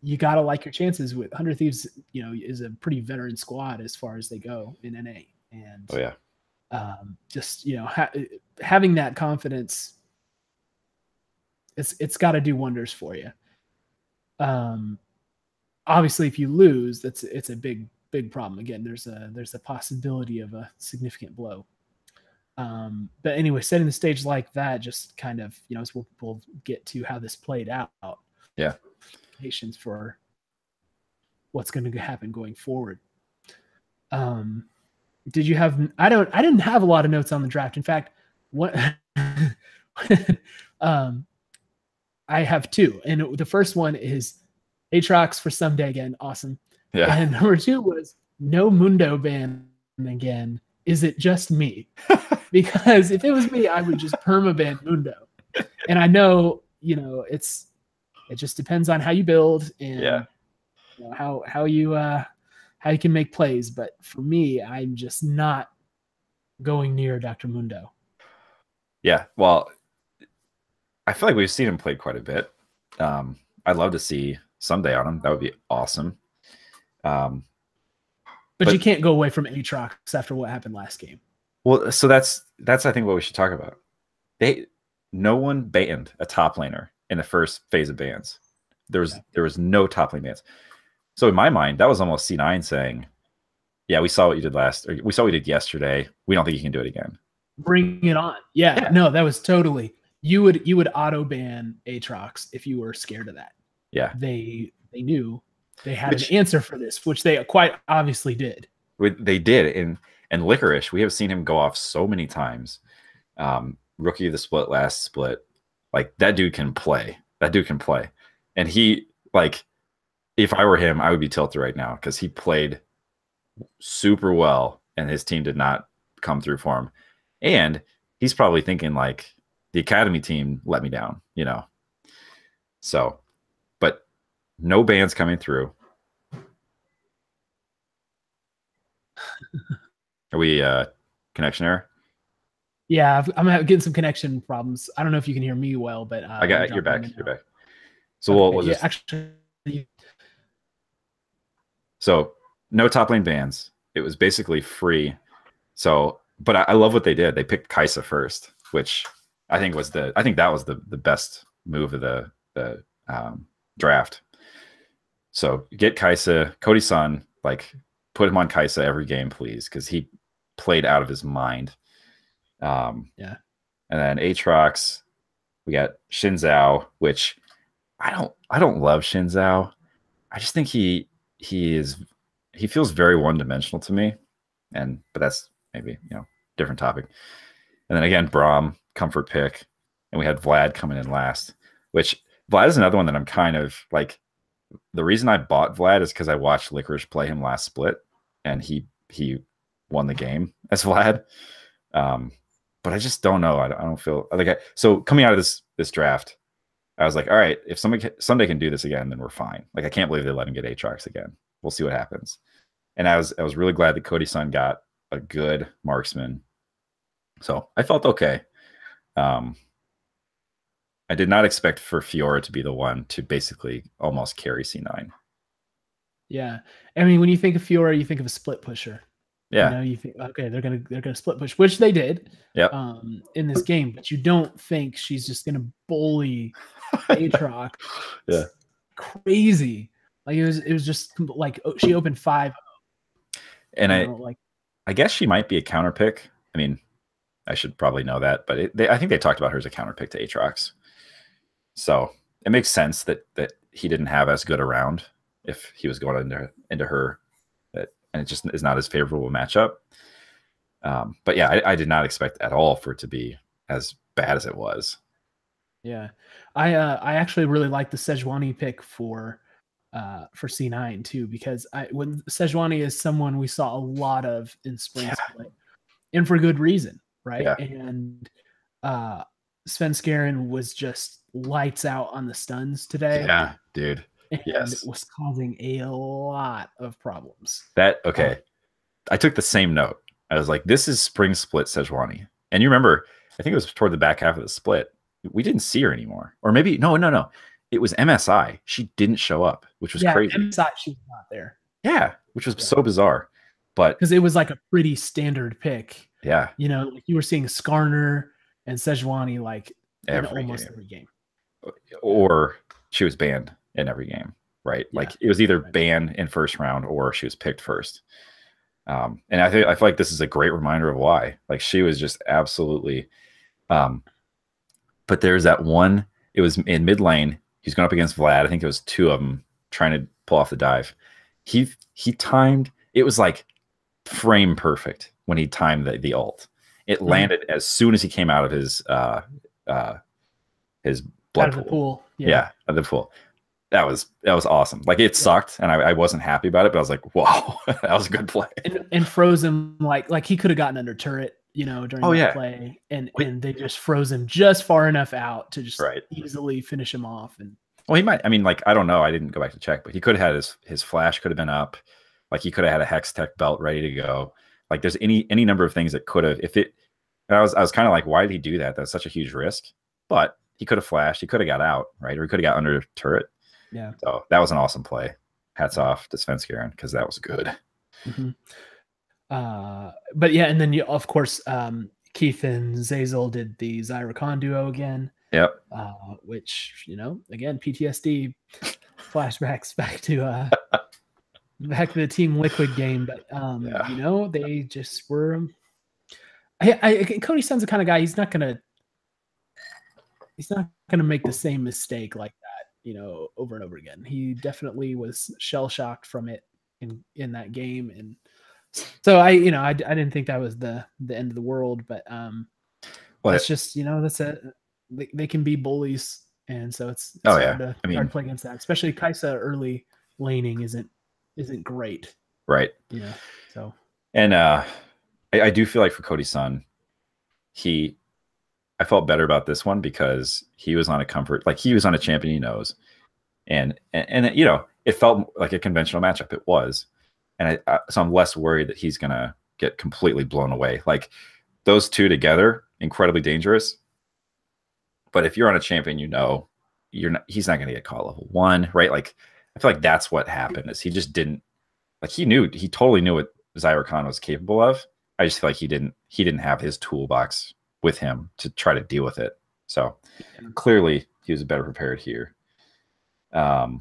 you got to like your chances with 100 Thieves. Is a pretty veteran squad as far as they go in NA, and just having that confidence, it's got to do wonders for you. Obviously, if you lose, it's a big problem. Again, there's a possibility of a significant blow. But anyway, setting the stage like that, just kind of as we'll get to how this played out. Yeah, patience for what's going to happen going forward. Did you have? I didn't have a lot of notes on the draft. In fact, what I have 2, and the first one is Aatrox for someday again, awesome. Yeah. And number 2 was no Mundo ban again. Is it just me? Because if it was me, I would just permaban Mundo. And I know it just depends on how you build and how you can make plays. But for me, I'm just not going near Dr. Mundo. Yeah, well, I feel like we've seen him play quite a bit. I'd love to see someday on him. That would be awesome. But you can't go away from Aatrox after what happened last game. Well, so that's I think what we should talk about. No one banned a top laner in the first phase of bans. There was no top lane bans. So in my mind, that was almost C9 saying, "Yeah, we saw what you did we saw what you did yesterday. We don't think you can do it again. Bring it on." Yeah. No, that was totally. You would auto ban Aatrox if you were scared of that. Yeah. They knew they had an answer for this, which they quite obviously did. They did, and Licorice, we have seen him go off so many times. Rookie of the split, last split, like that dude can play. And he, like, if I were him, I would be tilted right now because he played super well, and his team did not come through for him. And he's probably thinking like, the academy team let me down, So, but no bans coming through. Are we connection error? Yeah, I'm getting some connection problems. I don't know if you can hear me well, but I got you're back. You're back. So okay, what was this? Actually, so no top lane bans. It was basically free. So, but I love what they did. They picked Kai'Sa first, which I think that was the best move of the draft. So get Kai'Sa, Cody's son, like put him on Kai'Sa every game, please, because he played out of his mind. Yeah. And then Aatrox, we got Xin Zhao, which I don't love Xin Zhao. I just think he feels very one-dimensional to me. But that's maybe, different topic. And then again, Braum, comfort pick. And we had Vlad coming in last. which Vlad is another one that I'm kind of like. The reason I bought Vlad is because I watched Licorice play him last split, and he won the game as Vlad. Um, but I just don't know. I don't feel like so coming out of this draft, I was like, all right, if somebody can do this again, then we're fine. Like I can't believe they let him get Aatrox again. We'll see what happens. And I was really glad that Cody Sun got a good marksman. So I felt okay. Um, I did not expect for Fiora to be the one to basically almost carry C9. Yeah. I mean, when you think of Fiora, you think of a split pusher. Yeah. You know, you think, okay, they're gonna split push, which they did Yep. in this game, but you don't think she's just gonna bully Aatrox. Yeah. Crazy. Like it was just like she opened 5. And I guess she might be a counter pick. I mean, I should probably know that, but I think they talked about her as a counter pick to Aatrox. So it makes sense that he didn't have as good a round if he was going into her, and it just is not as favorable a matchup. But yeah, I did not expect at all for it to be as bad as it was. Yeah, I actually really like the Sejuani pick for C9 too, because when Sejuani is someone we saw a lot of in spring split, and for good reason, right? Yeah. And Sven Skaren was just lights out on the stuns today. Yeah, dude. And yes, was causing a lot of problems. Okay. I took the same note. I was like, this is spring split Sejuani. And you remember, I think it was toward the back half of the split. We didn't see her anymore. Or maybe, no. It was MSI. She didn't show up, which was crazy. MSI, she was not there. Yeah, which was so bizarre. But because it was like a pretty standard pick. Yeah. You know, like you were seeing Skarner and Sejuani like in almost every game. Or she was banned in every game, right? Yeah. Like it was either banned in first round or she was picked first. And I feel like this is a great reminder of why. Like she was just absolutely. But there's that one. It was in mid lane. He's going up against Vlad. I think it was 2 of them trying to pull off the dive. He timed. It was like frame perfect when he timed the ult. It landed as soon as he came out of his blood pool. Yeah, the pool. That was awesome. Like it sucked, and I wasn't happy about it, but I was like, "Wow, that was a good play." And froze him like he could have gotten under turret, you know, during that play, and they just froze him just far enough out to just easily finish him off. And well, he might. I mean, like I don't know. I didn't go back to check, but he could have had his flash could have been up. Like he could have had a Hex Tech belt ready to go. Like there's any number of things that could have. If it, and I was kind of like, why did he do that? That's such a huge risk. But he could have flashed. He could have got out, right? Or he could have got under turret. Yeah. So that was an awesome play. Hats off to Sven Skaren because that was good. Mm-hmm. But yeah, and then of course Keith and Zazel did the Zyra Khan duo again. Yep. Which, you know, again, PTSD flashbacks back to the Team Liquid game. But you know, they just were Cody Sun's the kind of guy, he's not gonna make the same mistake like that, you know, over and over again. He definitely was shell shocked from it in that game, and so I didn't think that was the end of the world, but it's just, you know, they can be bullies, and so it's hard to play against that, especially Kai'Sa early laning isn't great, right? Yeah, so and I do feel like for Cody Sun, I felt better about this one because he was on a comfort, like he was on a champion he knows, and you know, it felt like a conventional matchup. It was, and so I'm less worried that he's gonna get completely blown away. Like those two together, incredibly dangerous. But if you're on a champion, you know, he's not gonna get caught level 1, right? Like I feel like that's what happened. Is he just didn't, like he totally knew what Zyra Khan was capable of. I just feel like he didn't have his toolbox with him to try to deal with it. So clearly he was better prepared here. So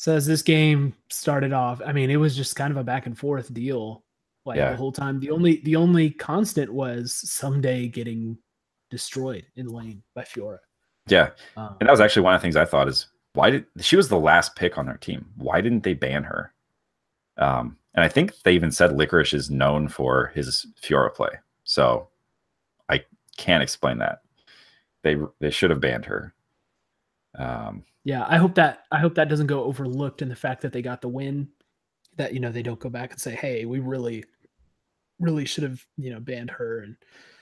as this game started off, I mean, it was just kind of a back and forth deal, like the whole time. The only constant was someday getting destroyed in lane by Fiora. Yeah, and that was actually one of the things I thought is, she was the last pick on their team. Why didn't they ban her? And I think they even said Licorice is known for his Fiora play. So I can't explain that. they should have banned her. Yeah, I hope that doesn't go overlooked in the fact that they got the win. That they don't go back and say, "Hey, we really should have banned her." And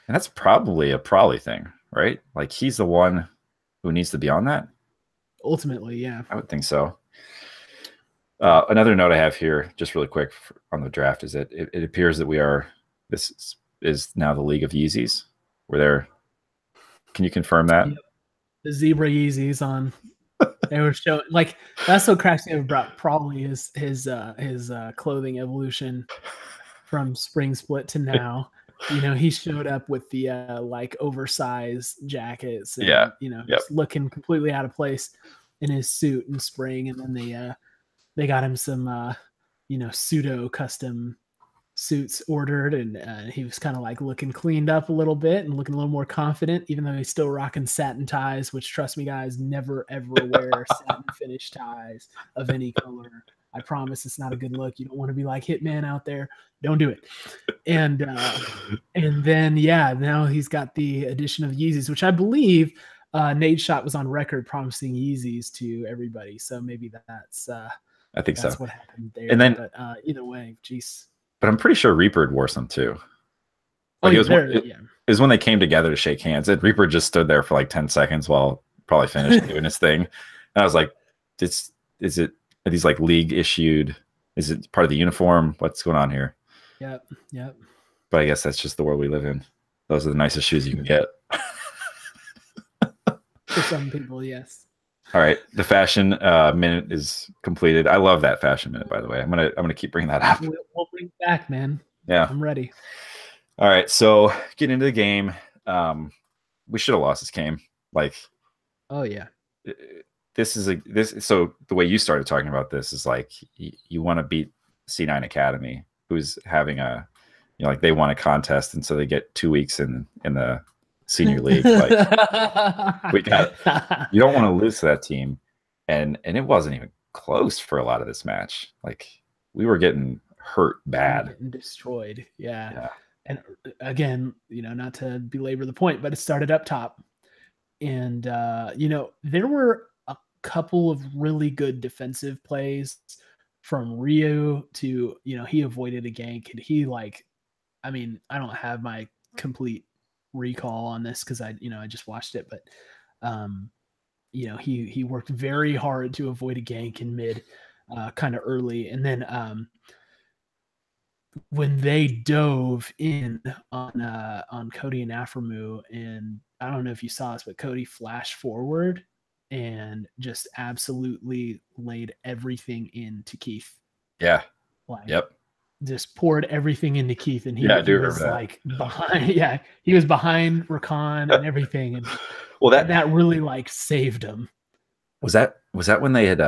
and that's probably a Prawley thing, right? Like he's the one who needs to be on that. ultimately, yeah, I would think so. Another note I have here, just really quick on the draft, is that it appears that this is now the League of Yeezys. We're there. Can you confirm that? yep. The zebra Yeezys on. They were showing like that's what cracks me up about probably his clothing evolution from spring split to now. He showed up with the like oversized jackets Yeah. and Yep. just looking completely out of place in his suit in spring, and then they got him some pseudo custom suits ordered, and he was kind of like looking cleaned up a little bit and looking a little more confident, even though he's still rocking satin ties, which, trust me guys, never ever wear satin finish ties of any color. I promise it's not a good look. You don't want to be like Hitman out there. Don't do it. And then now he's got the addition of Yeezys, which I believe Nate Shot was on record promising Yeezys to everybody. So maybe I think so. that's what happened there. And then, but either way, geez. but I'm pretty sure Reaper wore some too. Like it was when they came together to shake hands, and Reaper just stood there for like 10 seconds while probably finished doing his thing. And I was like, are these like league issued? Is it part of the uniform? What's going on here? Yep. But I guess that's just the world we live in. Those are the nicest shoes you can get. For some people, yes. All right, the fashion minute is completed. I love that fashion minute, by the way. I'm gonna keep bringing that up. We'll bring it back, man. Yeah, I'm ready. All right, so getting into the game, we should have lost this game. Like, oh yeah, So the way you started talking about this is like you want to beat C9 Academy, who's having like they won a contest, and so they get 2 weeks in the senior league. Like you don't want to lose to that team, and it wasn't even close for a lot of this match. Like we were getting hurt bad, getting destroyed. Yeah. And again, not to belabor the point, but it started up top, and there were a couple of really good defensive plays from Ryu to he avoided a gank, and I don't have my complete recall on this because I just watched it, but he worked very hard to avoid a gank in mid kind of early, and then when they dove in on Cody and Aframu, and I don't know if you saw this, but Cody flashed forward and just absolutely laid everything into Keith. Yeah. Yep. Just poured everything into Keith, and he was like behind. Yeah, he was behind Rakan and everything, and that really like saved him. Was that when they had?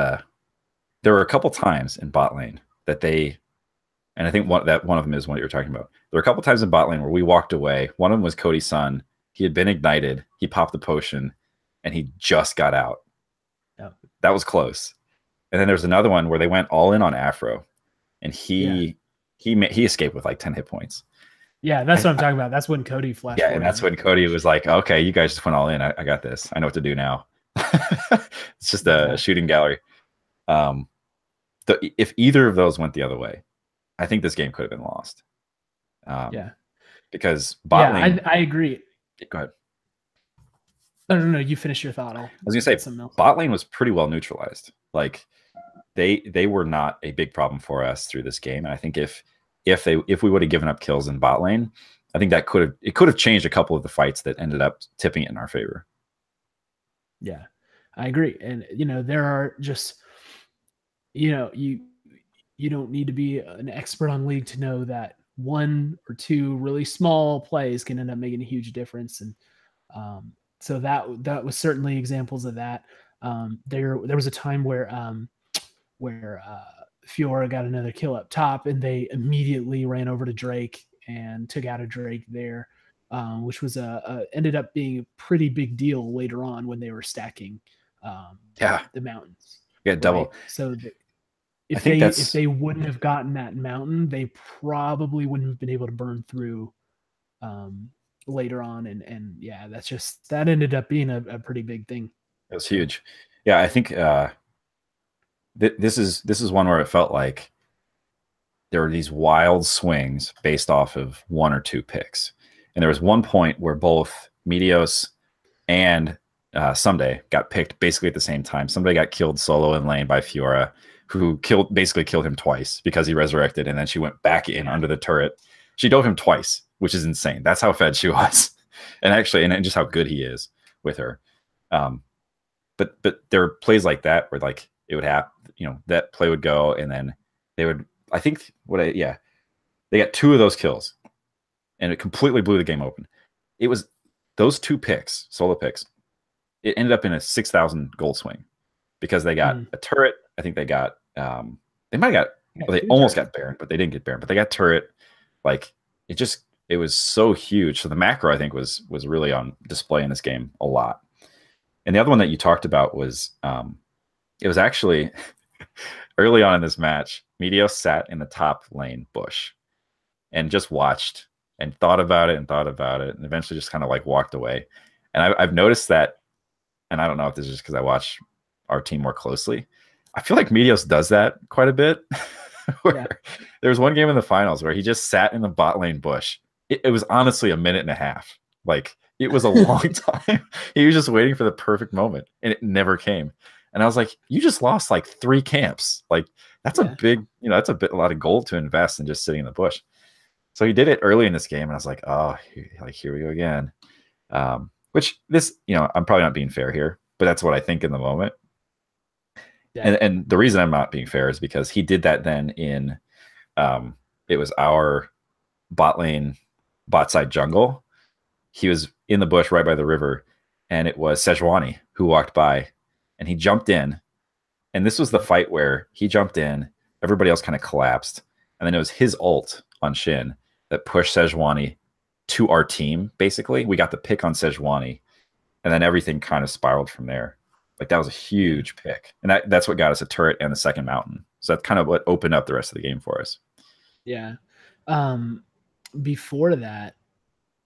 There were a couple times in bot lane that they, and I think one of them is what you're talking about. There were a couple times in bot lane where we walked away. One of them was Cody's son. He had been ignited. He popped the potion, and he just got out. Yep. That was close. And then there's another one where they went all in on Afro, and he escaped with like 10 hit points. Yeah, that's what I'm talking about. That's when Cody flashed. Yeah, and that's when Cody was like, "Okay, you guys just went all in. I got this. I know what to do now." It's just a shooting gallery. If either of those went the other way, I think this game could have been lost. Because bot lane. I agree. Go ahead. No. You finish your thought. I was gonna say bot lane was pretty well neutralized. Like they were not a big problem for us through this game. And I think if we would have given up kills in bot lane, I think that could have changed a couple of the fights that ended up tipping it in our favor. Yeah, I agree. And there are just you don't need to be an expert on League to know that one or two really small plays can end up making a huge difference. And so that was certainly examples of that. There was a time where Fiora got another kill up top, and they immediately ran over to Drake and took out a Drake there, which was ended up being a pretty big deal later on when they were stacking the mountains. Yeah, right? Double. So if they wouldn't have gotten that mountain, they probably wouldn't have been able to burn through later on, and yeah, that ended up being a pretty big thing. It was huge. Yeah, I think this is one where it felt like there were these wild swings based off of one or two picks, and there was one point where both Medios and Someday got picked basically at the same time. Somebody got killed solo in lane by Fiora, who basically killed him twice because he resurrected, and then she went back in under the turret. She dove him twice, which is insane. That's how fed she was, and just how good he is with her. But there are plays like that where like it would happen, that play would go, and then they would. I think they got 2 of those kills, and it completely blew the game open. It was those 2 picks, solo picks. It ended up in a 6,000 gold swing because they got a turret. I think they got they might have got they almost got Baron, but they didn't get Baron. But they got turret. Like it was so huge. So the macro I think was really on display in this game a lot. And the other one that you talked about was it was actually early on in this match. Meteos sat in the top lane bush and just watched and thought about it, and eventually just kind of like walked away. And I've noticed that, and I don't know if this is just because I watch our team more closely. I feel like Meteos does that quite a bit. There was one game in the finals where he just sat in the bot lane bush. It was honestly a minute and a half. Like it was a long time. He was just waiting for the perfect moment, and it never came. And I was like, you just lost like 3 camps. Like that's a big, that's a lot of gold to invest in just sitting in the bush. So he did it early in this game, and I was like, oh, here we go again. Which this, I'm probably not being fair here, but that's what I think in the moment. Yeah. And the reason I'm not being fair is because he did that then in, it was our bot side jungle. He was in the bush right by the river, and it was Sejuani who walked by, and he jumped in. And this was the fight where he jumped in, everybody else kind of collapsed, and then it was his ult on Shin that pushed Sejuani to our team. Basically, we got the pick on Sejuani, and then everything kind of spiraled from there. Like that was a huge pick, and that's what got us a turret and the second mountain. So that's kind of what opened up the rest of the game for us. Yeah. Before that,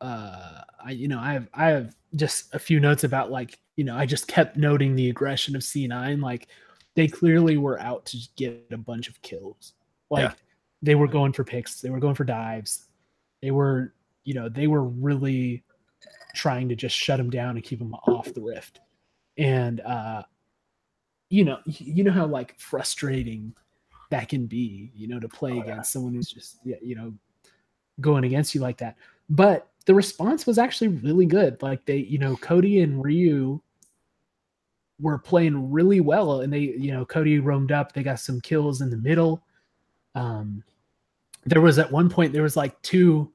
I have just a few notes about like, I just kept noting the aggression of C9. Like they clearly were out to get a bunch of kills. Like they were going for picks, they were going for dives. They were, they were really trying to just shut him down and keep him off the rift. And you know how like frustrating that can be, to play against someone who's just going against you like that. But the response was actually really good. Like they, Cody and Ryu were playing really well, and they, Cody roamed up, they got some kills in the middle. There was at one point there was like 2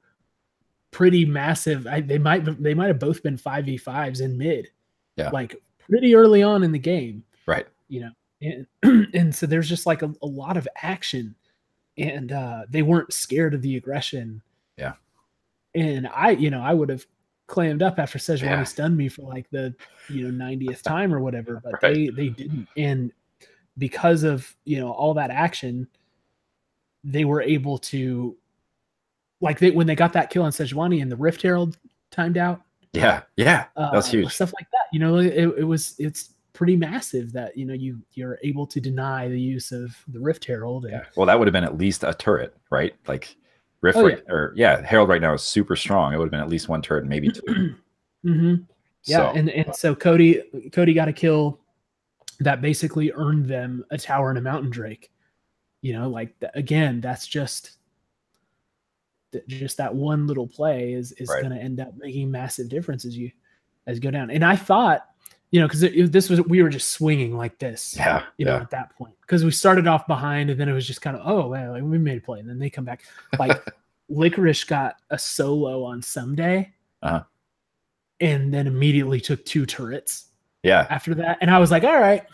pretty massive, they might have both been 5v5s in mid. Yeah. Like pretty early on in the game. Right. And so there's just like a lot of action, and they weren't scared of the aggression. Yeah. And I would have clammed up after Sejuani stunned me for like the 90th time or whatever, but they didn't. And because of all that action, they were able to, like, when they got that kill on Sejuani and the Rift Herald timed out. Yeah, that was huge. Stuff like that. It's pretty massive that you're able to deny the use of the Rift Herald. And, well, that would have been at least a turret, right? Like Rift Herald right now is super strong. It would have been at least 1 turret, maybe 2. Mm-hmm. Yeah, and so Cody got a kill that basically earned them a tower and a mountain drake. Again, that's just that one little play is going to end up making massive difference as you go down. And I thought, because we were just swinging like this, at that point, because we started off behind, and then it was just kind of, oh, well, like, we made a play, and then they come back. Like Licorice got a solo on Someday, and then immediately took 2 turrets. Yeah. After that, and I was like, all right,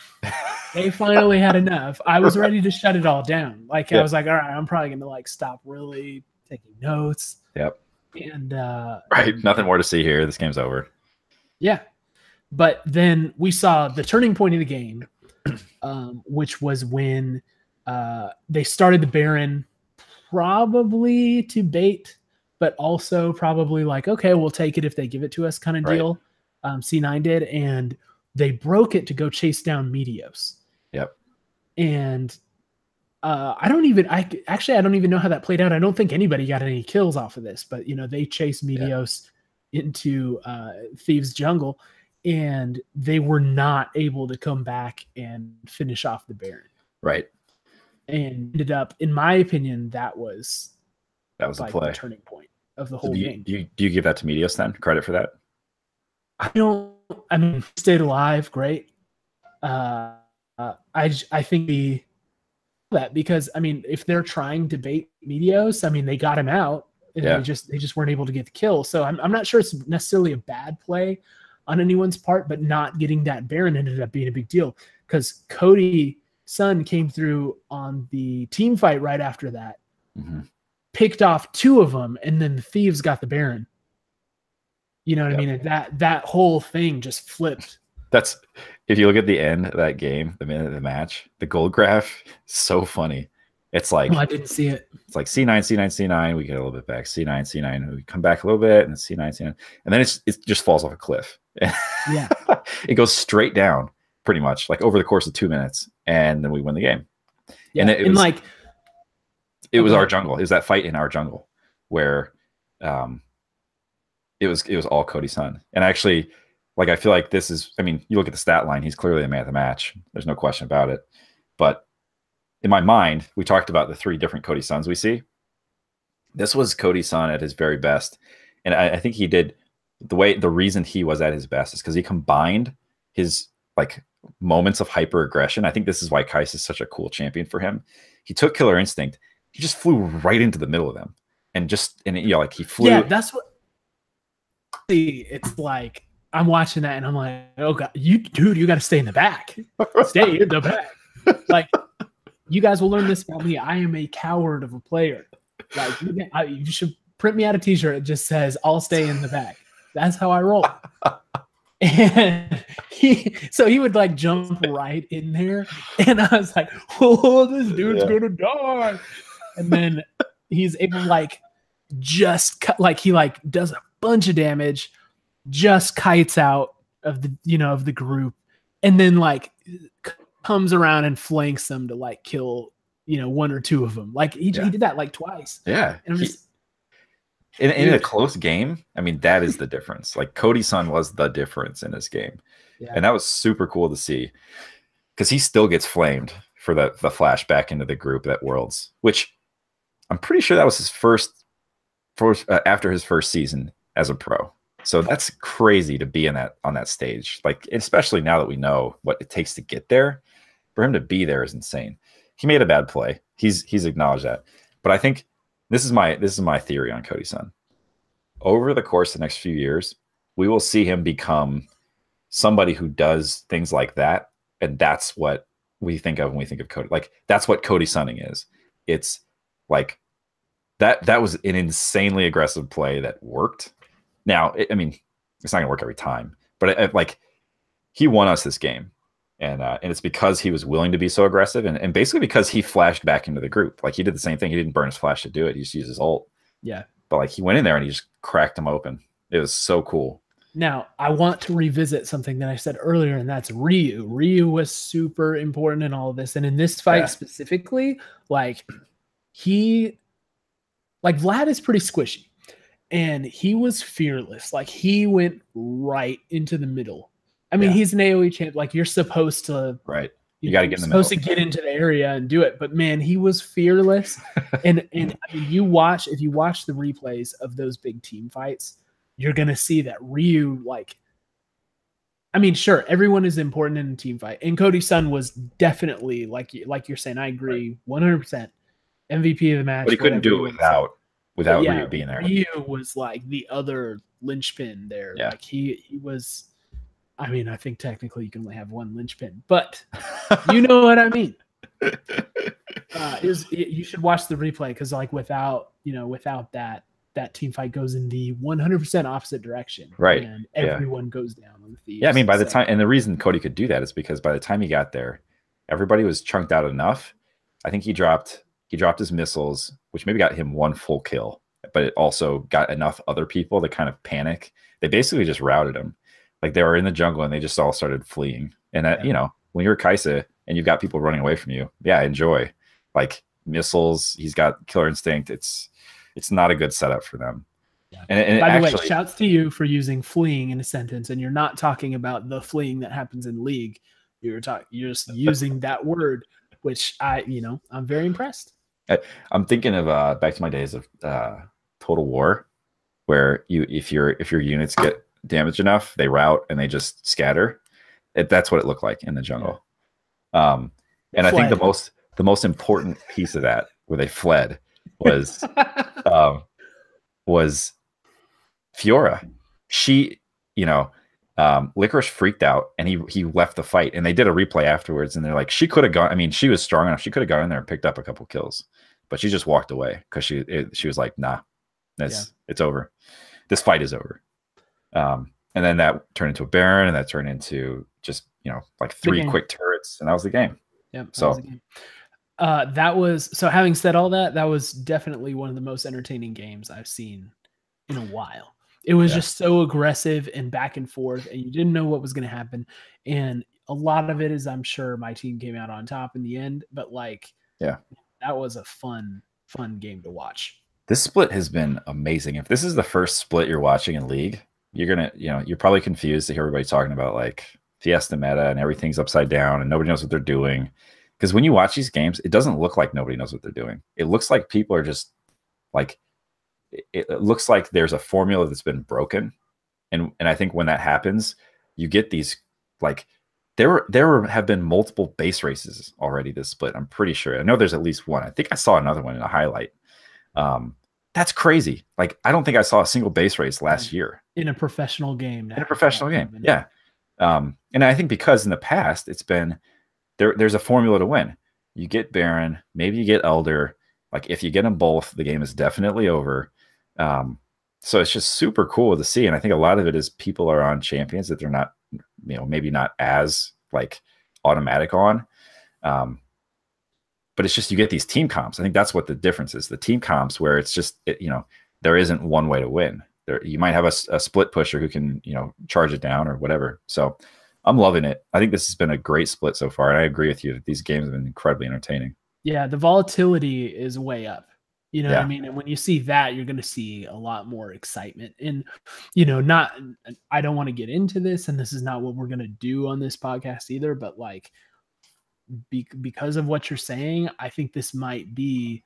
they finally had enough. I was ready to shut it all down. Like I was like, all right, I'm probably gonna like stop really taking notes. Yep. And right, nothing more to see here. This game's over. Yeah. But then we saw the turning point of the game, which was when they started the Baron, probably to bait but also probably like, okay, we'll take it if they give it to us kind of Right. deal. C9 did, and they broke it to go chase down Meteos. Yep. And I don't even know how that played out. I don't think anybody got any kills off of this, but they chased Meteos into Thieves jungle, and they were not able to come back and finish off the Baron. Right. And ended up, in my opinion, that was the play, the turning point of the whole game. Do you give that to Meteos then? Credit for that? I mean, stayed alive, great. I think that, because I mean, if they're trying to bait Meteos, I mean, they got him out, and they just weren't able to get the kill. So I'm not sure it's necessarily a bad play on anyone's part, but not getting that Baron ended up being a big deal, because Cody Sun came through on the team fight right after that, picked off 2 of them, and then the Thieves got the Baron. You know what I mean? And that whole thing just flipped. That's, if you look at the end of that game, the minute of the match, the gold graph, so funny. It's like, I didn't see it. It's like C9, C9, C9. We get a little bit back. C9, C9. We come back a little bit, and then C9, C9, and then it just falls off a cliff. Yeah, it goes straight down, pretty much, like over the course of 2 minutes, and then we win the game. Yeah, and it was our jungle. It was that fight in our jungle where, it was all Cody Sun, and actually. Like, I feel like this is, I mean, you look at the stat line, he's clearly the man of the match. There's no question about it. But in my mind, we talked about the 3 different Cody Suns we see. This was Cody Sun at his very best. And I think he did the reason he was at his best is because he combined his like moments of hyper aggression. I think this is why Kais is such a cool champion for him. He took Killer Instinct. He just flew right into the middle of them and like he flew. Yeah, that's what. See, it's like, I'm watching that and I'm like, oh God, you got to stay in the back. Stay in the back. Like, you guys will learn this about me. I am a coward of a player. Like, you should print me out a t-shirt that just says, I'll stay in the back. That's how I roll. And he would like jump right in there. And I was like, oh, this dude's going to die. And then he's able to like just cut, like he like does a bunch of damage, just kites out of the group, and then like comes around and flanks them to like kill 1 or 2 of them. Like he did that like twice. Yeah, and in a close game, I mean, that is the difference. Like, Cody Sun was the difference in this game, and that was super cool to see, because he still gets flamed for the flash back into the group at Worlds, which I'm pretty sure that was his first after his first season as a pro. So that's crazy to be on that stage, like, especially now that we know what it takes to get there. For him to be there is insane. He made a bad play. He's acknowledged that. But I think this is my theory on Cody Sun. Over the course of the next few years, we will see him become somebody who does things like that, and that's what we think of when we think of Cody. Like, that's what Cody Sunning is. It's like that was an insanely aggressive play that worked. Now, I mean, it's not going to work every time, but like, he won us this game, and it's because he was willing to be so aggressive, and basically because he flashed back into the group. Like, he did the same thing. He didn't burn his flash to do it. He just used his ult. Yeah. But like, he went in there and he just cracked him open. It was so cool. Now, I want to revisit something that I said earlier, and that's Ryu. Ryu was super important in all of this, and in this fight specifically, like, Vlad is pretty squishy. And he was fearless. Like, he went right into the middle. I mean, he's an AoE champ. Like, you're supposed to, right? You got to get in the middle. Supposed to get into the area and do it. But man, he was fearless. and I mean, if you watch the replays of those big team fights, you're gonna see that Ryu, like, I mean, sure, everyone is important in a team fight, and Cody Sun was definitely like you're saying. I agree, 100% MVP of the match. But he couldn't do it without Ryu being there. Ryu was like the other linchpin there. Yeah. Like he was. I mean, I think technically you can only have one linchpin, but you know what I mean. You should watch the replay, because like without that team fight goes in the 100% opposite direction, right? And everyone goes down on the Thieves. Yeah, I mean, by the time, and the reason Cody could do that is because by the time he got there, everybody was chunked out enough. I think he dropped his missiles, which maybe got him one full kill but it also got enough other people to kind of panic. They basically just routed them. Like they were in the jungle and they just all started fleeing. And that, Yeah. when you're Kaisa and you've got people running away from you, yeah, enjoy. Like missiles, he's got killer instinct. It's not a good setup for them. Yeah. And By the way, actually, shouts to you for using fleeing in a sentence, and you're not talking about the fleeing that happens in League. You're just using that word, which I'm very impressed. I'm thinking of back to my days of Total War, where if your units get damaged enough, they route and they just scatter. That's what it looked like in the jungle. And I think the most important piece of that, where they fled, was was Fiora. She, Licorice freaked out and he left the fight, and they did a replay afterwards and they're like, she could have gone. I mean, she was strong enough. She could have gone in there and picked up a couple kills, but she just walked away because she was like, nah, it's over. This fight is over. And then that turned into a Baron, and that turned into just, like 3 quick turrets, and that was the game. Yep. So so having said all that, that was definitely one of the most entertaining games I've seen in a while. It was just so aggressive and back and forth, and you didn't know what was going to happen. And a lot of it is, I'm sure my team came out on top in the end, but that was a fun game to watch. This split has been amazing. If this is the first split you're watching in League, you're probably confused to hear everybody talking about like Fiesta meta and everything's upside down and nobody knows what they're doing. Because when you watch these games, it doesn't look like nobody knows what they're doing. It looks like people are just like, it looks like there's a formula that's been broken. And I think when that happens, you get these, like, there have been multiple base races already this split. I'm pretty sure. I know there's at least one. I think I saw another one in a highlight. That's crazy. Like, I don't think I saw a single base race last year in a professional game. Yeah. And I think because in the past it's been there's a formula to win. You get Baron, maybe you get Elder. Like, if you get them both, the game is definitely over. So it's just super cool to see. And I think a lot of it is people are on champions that they're not, maybe not as like automatic on. But it's just, you get these team comps. I think that's what the difference is. The team comps where it's just, there isn't one way to win. You might have a split pusher who can, charge it down or whatever. So I'm loving it. I think this has been a great split so far. And I agree with you that these games have been incredibly entertaining. Yeah, the volatility is way up. You know what I mean? And when you see that, you're going to see a lot more excitement. And, I don't want to get into this, and this is not what we're going to do on this podcast either, but like, because of what you're saying, I think this might be,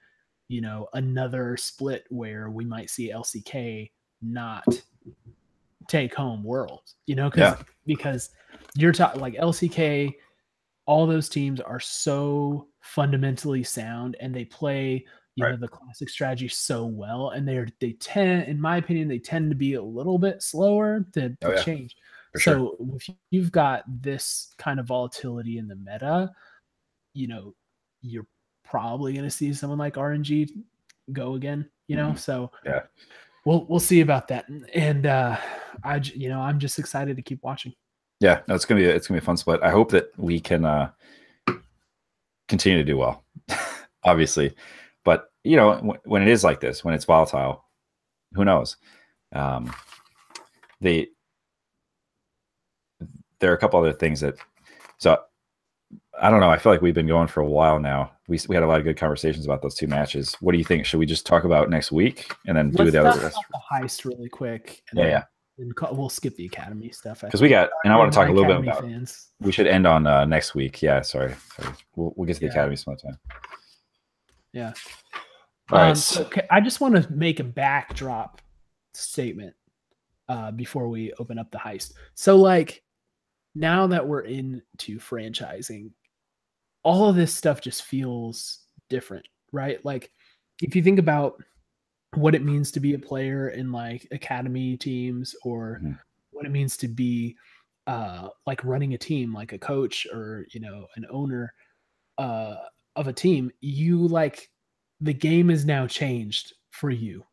another split where we might see LCK not take home Worlds, because you're talking like LCK, all those teams are so fundamentally sound and they play, the classic strategy so well. And they tend, in my opinion, they tend to be a little bit slower to change. So if you've got this kind of volatility in the meta, you're probably going to see someone like RNG go again, so we'll see about that. And I'm just excited to keep watching. Yeah, no, it's gonna be a fun split. I hope that we can continue to do well, obviously. But when it is like this, when it's volatile, who knows? There are a couple other things that. So I don't know. I feel like we've been going for a while now. We had a lot of good conversations about those 2 matches. What do you think? Should we just talk about next week and then do the other rest? The heist really quick. And we'll skip the academy stuff because I want to talk a little bit about. Fans. We should end on next week. Yeah, sorry. We'll get to the academy some other time. Yeah. All right. So I just want to make a backdrop statement before we open up the heist. So like, now that we're into franchising, all of this stuff just feels different, right? Like, if you think about what it means to be a player in like academy teams, or what it means to be like running a team, like a coach or an owner of a team, the game is now changed for you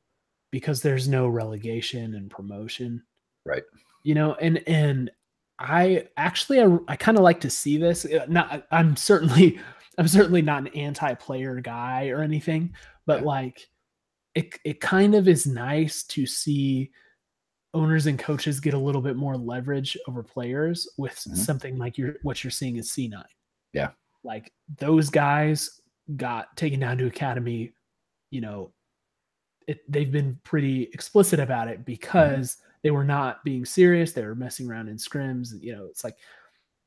because there's no relegation and promotion, right? And I kind of like to see this. I'm certainly not an anti-player guy or anything, but like, it kind of is nice to see owners and coaches get a little bit more leverage over players with something like what you're seeing is C9. Yeah. Like those guys got taken down to academy, you know, they've been pretty explicit about it because they were not being serious. They were messing around in scrims. You know, it's like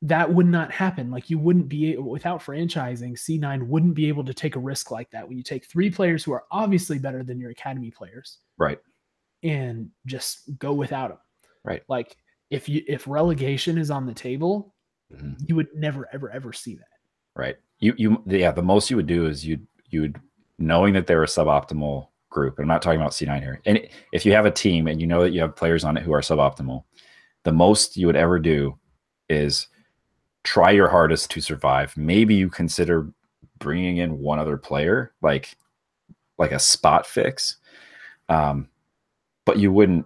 that would not happen. Like you wouldn't be without franchising, C9 wouldn't be able to take a risk like that when you take 3 players who are obviously better than your academy players. Right. And just go without them. Right. Like if relegation is on the table, you would never, ever, ever see that. Right. The most you would do is you'd knowing that they're a suboptimal group. I'm not talking about C9 here. And if you have a team and you know that you have players on it who are suboptimal, the most you would ever do is try your hardest to survive. Maybe you consider bringing in one other player, like a spot fix. But you would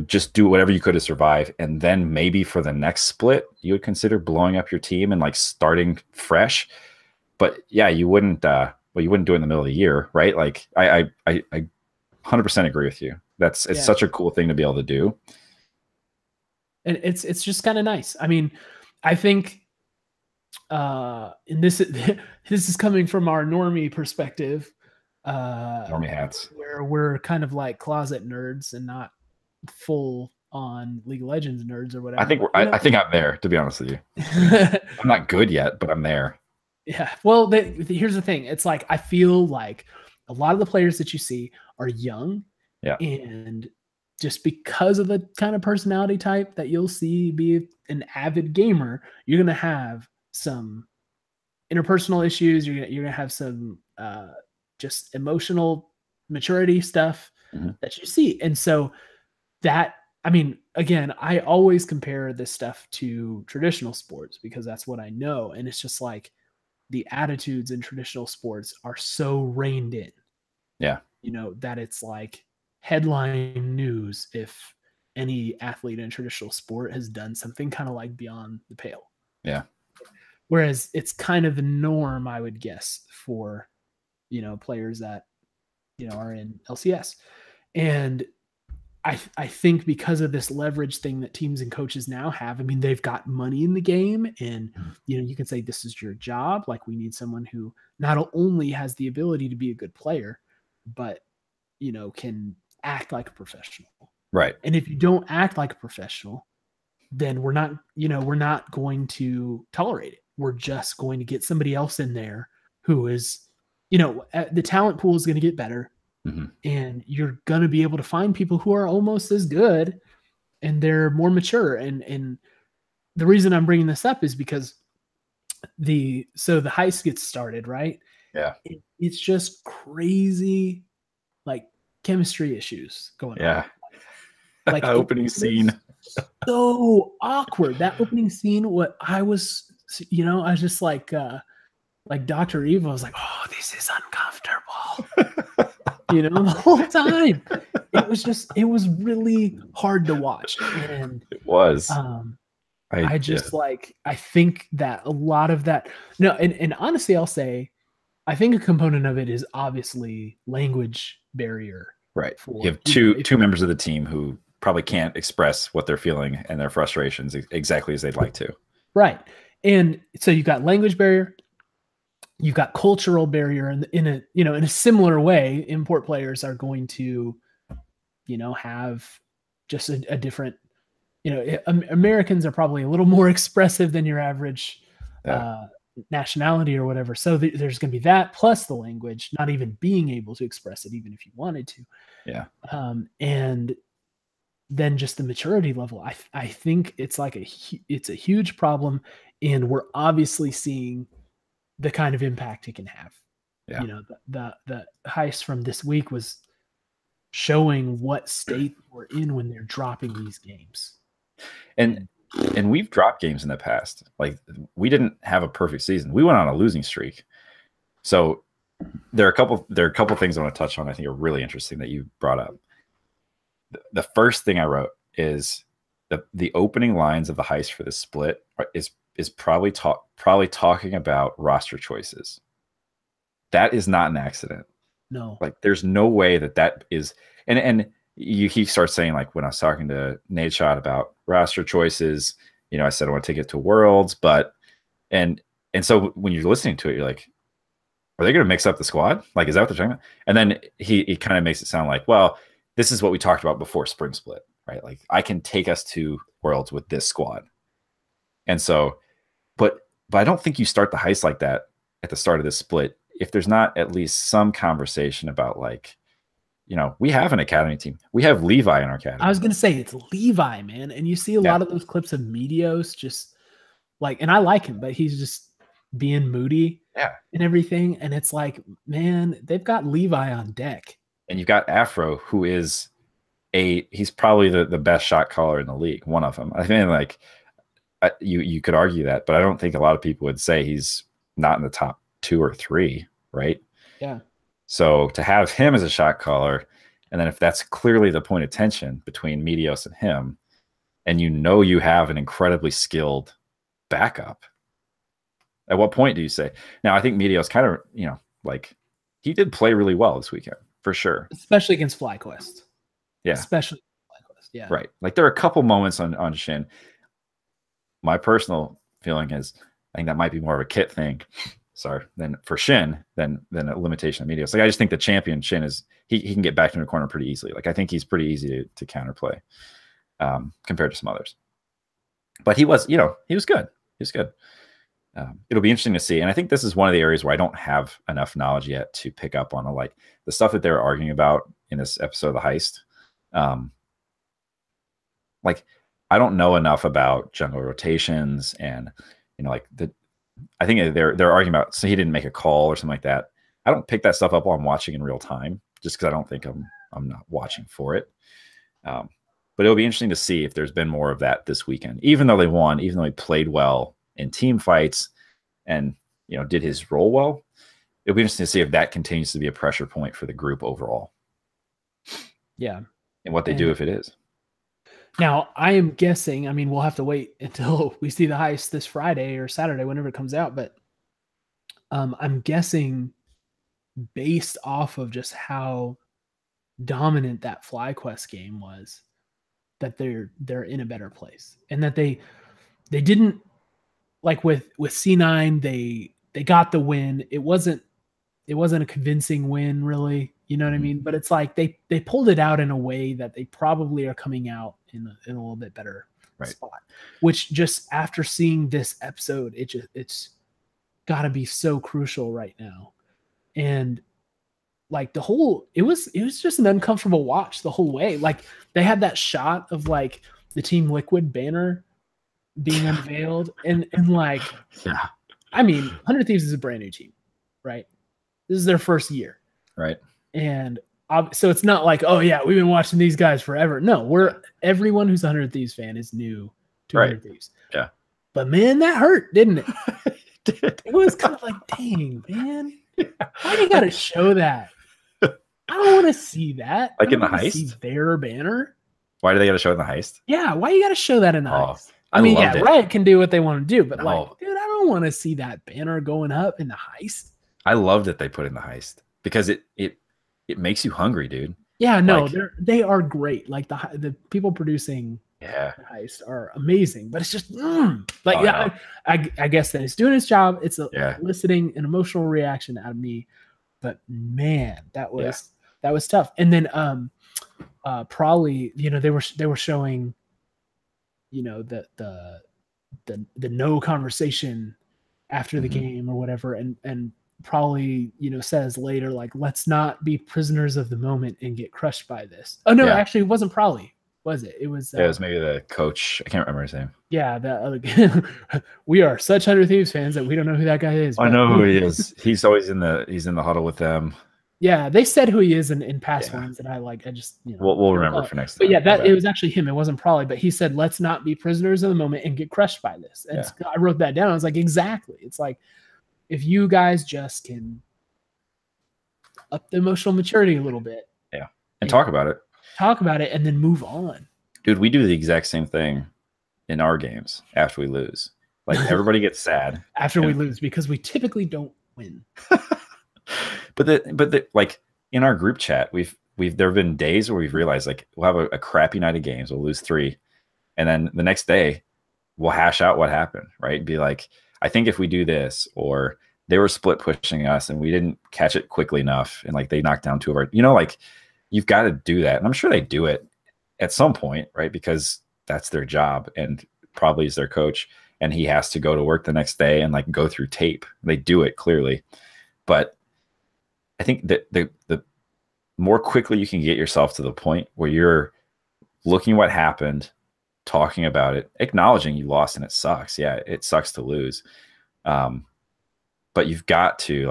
just do whatever you could to survive. And then maybe for the next split, you would consider blowing up your team and like starting fresh. But yeah, you wouldn't do it in the middle of the year, right? Like I 100% agree with you. It's such a cool thing to be able to do. And it's just kind of nice. I mean, I think and this is coming from our normie perspective. Normie hats. Where we're kind of like closet nerds and not full on League of Legends nerds or whatever. I think I'm there, to be honest with you. I'm not good yet, but I'm there. Yeah. Well, here's the thing. It's like I feel like a lot of the players that you see are young. Yeah. And just because of the kind of personality type that you'll see be an avid gamer, you're going to have some interpersonal issues. You're going to have some just emotional maturity stuff that you see. And so that, I mean, again, I always compare this stuff to traditional sports because that's what I know. And it's just like the attitudes in traditional sports are so reined in. Yeah. You know, that it's like headline news if any athlete in traditional sport has done something kind of like beyond the pale. Yeah. Whereas it's kind of the norm, I would guess, for, you know, players that, you know, are in LCS. And I think because of this leverage thing that teams and coaches now have, I mean, they've got money in the game and, you know, you can say this is your job. Like we need someone who not only has the ability to be a good player, but, you know, can act like a professional. Right. And if you don't act like a professional, then we're not going to tolerate it. We're just going to get somebody else in there who is, you know, the talent pool is going to get better. And you're going to be able to find people who are almost as good and they're more mature. And the reason I'm bringing this up is because the heist gets started, right? Yeah. It's just crazy, like chemistry issues going on. Like opening scene. So awkward. That opening scene, I was just like Dr. Evil was like, oh, this is uncomfortable. You know, the whole time. It was really hard to watch. And it was. I think that a lot of that, no, and honestly, I'll say, I think a component of it is obviously language barrier. Right. You have two members of the team who probably can't express what they're feeling and their frustrations exactly as they'd like to. Right. And so you've got language barrier. You've got cultural barrier, and in a similar way, import players are going to, you know, have just a different, you know, Americans are probably a little more expressive than your average nationality or whatever. So there's going to be that plus the language, not even being able to express it, even if you wanted to. Yeah. And then just the maturity level. I think it's it's a huge problem, and we're obviously seeing the kind of impact it can have. Yeah. You know, the heist from this week was showing what state we're in when they're dropping these games. And we've dropped games in the past. Like we didn't have a perfect season. We went on a losing streak. So there are a couple things I want to touch on I think are really interesting that you brought up. The first thing I wrote is the opening lines of the heist for this split is probably talking about roster choices. That is not an accident. No. Like, there's no way that is, and he starts saying, like, when I was talking to Nate Shot about roster choices, I said I want to take it to Worlds, but and so when you're listening to it, you're like, are they going to mix up the squad? Like, is that what they're talking about? And then he kind of makes it sound like, well, this is what we talked about before spring split, right? Like, I can take us to Worlds with this squad. And so, but I don't think you start the heist like that at the start of this split if there's not at least some conversation about, like, we have an academy team. We have Levi in our academy. I was going to say it's Levi, man. And you see a lot of those clips of Meteos just like, and I like him, but he's just being moody and everything. And it's like, man, they've got Levi on deck. And you've got Afro, who is he's probably the best shot caller in the league. One of them. I mean, like, you could argue that, but I don't think a lot of people would say he's not in the top 2 or 3, right? Yeah. So to have him as a shot caller, and then if that's clearly the point of tension between Meteos and him, and you have an incredibly skilled backup, at what point do you say? Now, I think Meteos kind of, like, he did play really well this weekend, for sure. Especially against FlyQuest. Yeah. Especially FlyQuest, yeah. Right. Like, there are a couple moments on Shin. My personal feeling is I think that might be more of a kit thing, than for Shin than a limitation of Meteos. Like, I just think the champion Shin is he can get back in the corner pretty easily. Like, I think he's pretty easy to counterplay compared to some others. But he was, he was good. He was good. It'll be interesting to see. And I think this is one of the areas where I don't have enough knowledge yet to pick up on like the stuff that they're arguing about in this episode of The Heist. Like, I don't know enough about jungle rotations and, like I think they're arguing about, so he didn't make a call or something like that. I don't pick that stuff up while I'm watching in real time, just because I don't think I'm not watching for it. But it'll be interesting to see if there's been more of that this weekend, even though they won, even though he played well in team fights and, did his role well. It'll be interesting to see if that continues to be a pressure point for the group overall. Yeah. And what they do if it is. Now, I am guessing, I mean, we'll have to wait until we see The Heist this Friday or Saturday, whenever it comes out. But I'm guessing based off of just how dominant that FlyQuest game was, that they're in a better place. And that they didn't, like with C9, they got the win. It wasn't a convincing win, really. You know what I mean? But it's like they pulled it out in a way that they probably are coming out in a little bit better spot. Which, just after seeing this episode, it's got to be so crucial right now. And like it was just an uncomfortable watch the whole way. Like, they had that shot of like the Team Liquid banner being unveiled, and like, yeah, I mean, 100 Thieves is a brand new team, right? This is their first year, right? And so it's not like, oh yeah, we've been watching these guys forever. No, everyone who's a 100 Thieves fan is new to 100 Thieves. Yeah. But man, that hurt, didn't it? It was kind of like, dang, man, why do you got to show that? I don't want to see that. Like in The Heist? See their banner. Why do they got to show it in The Heist? Yeah, why you got to show that in The Heist? I mean, yeah, Riot can do what they want to do, but like, No. dude, I don't want to see that banner going up in The Heist. I love that they put in The Heist because it makes you hungry, dude. Yeah, no, they are great. Like the people producing The Heist are amazing, but it's just I guess that it's doing its job. It's eliciting an emotional reaction out of me. But man, that was tough. And then probably, they were showing, the no conversation after the game or whatever, and probably, says later, like, let's not be prisoners of the moment and get crushed by this. Oh no, actually it wasn't probably, was it? It was it was maybe the coach. I can't remember his name. Yeah, that other we are such 100 Thieves fans that we don't know who that guy is. I know who he is. He's always in the huddle with them. Yeah, they said who he is in past ones, and I just, we'll remember for next time. But yeah, it was actually him. It wasn't probably, but he said, let's not be prisoners of the moment and get crushed by this. And I wrote that down. I was like, exactly. It's like, if you guys just can up the emotional maturity a little bit. Yeah. And talk about it and then move on. Dude, we do the exact same thing in our games after we lose. Like, everybody gets sad after we lose because we typically don't win. But like, in our group chat, there have been days where we've realized like we'll have a crappy night of games, we'll lose 3, and then the next day we'll hash out what happened, right? Be like, I think if we do this, or they were split pushing us and we didn't catch it quickly enough, and like they knocked down 2 of our, like you've got to do that, and I'm sure they do it at some point, right? Because that's their job, and probably is their coach, and he has to go to work the next day and like go through tape. They do it clearly, but I think that the more quickly you can get yourself to the point where you're looking what happened, talking about it, acknowledging you lost and it sucks. Yeah, it sucks to lose. But you've got to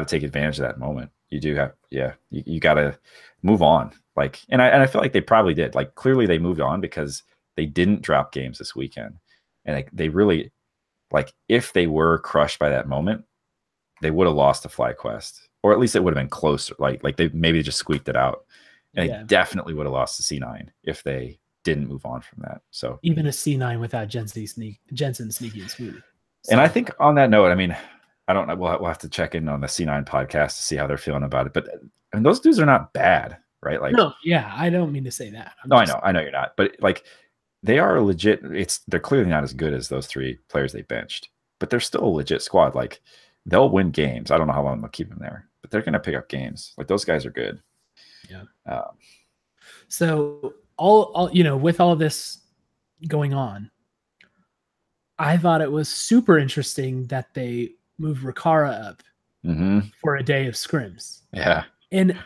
take advantage of that moment. You do have, you got to move on. Like, and I feel like they probably did. Like, clearly they moved on because they didn't drop games this weekend. And like, they really, like, if they were crushed by that moment, they would have lost to FlyQuest, or at least it would have been closer. Like they maybe just squeaked it out, and they definitely would have lost to C9 if they didn't move on from that. So even a C9 without Jensen sneaky and smooth. So, and I think on that note, I mean, I don't know. We'll have to check in on the C9 podcast to see how they're feeling about it. But I mean, those dudes are not bad, right? Like, no, yeah, I don't mean to say that. I know you're not, but like, they are legit. They're clearly not as good as those 3 players they benched, but they're still a legit squad. Like, they'll win games. I don't know how long they'll keep them there, but they're going to pick up games. Like, those guys are good. Yeah. So all with all this going on, I thought it was super interesting that they moved Rikara up for a day of scrims. Yeah. And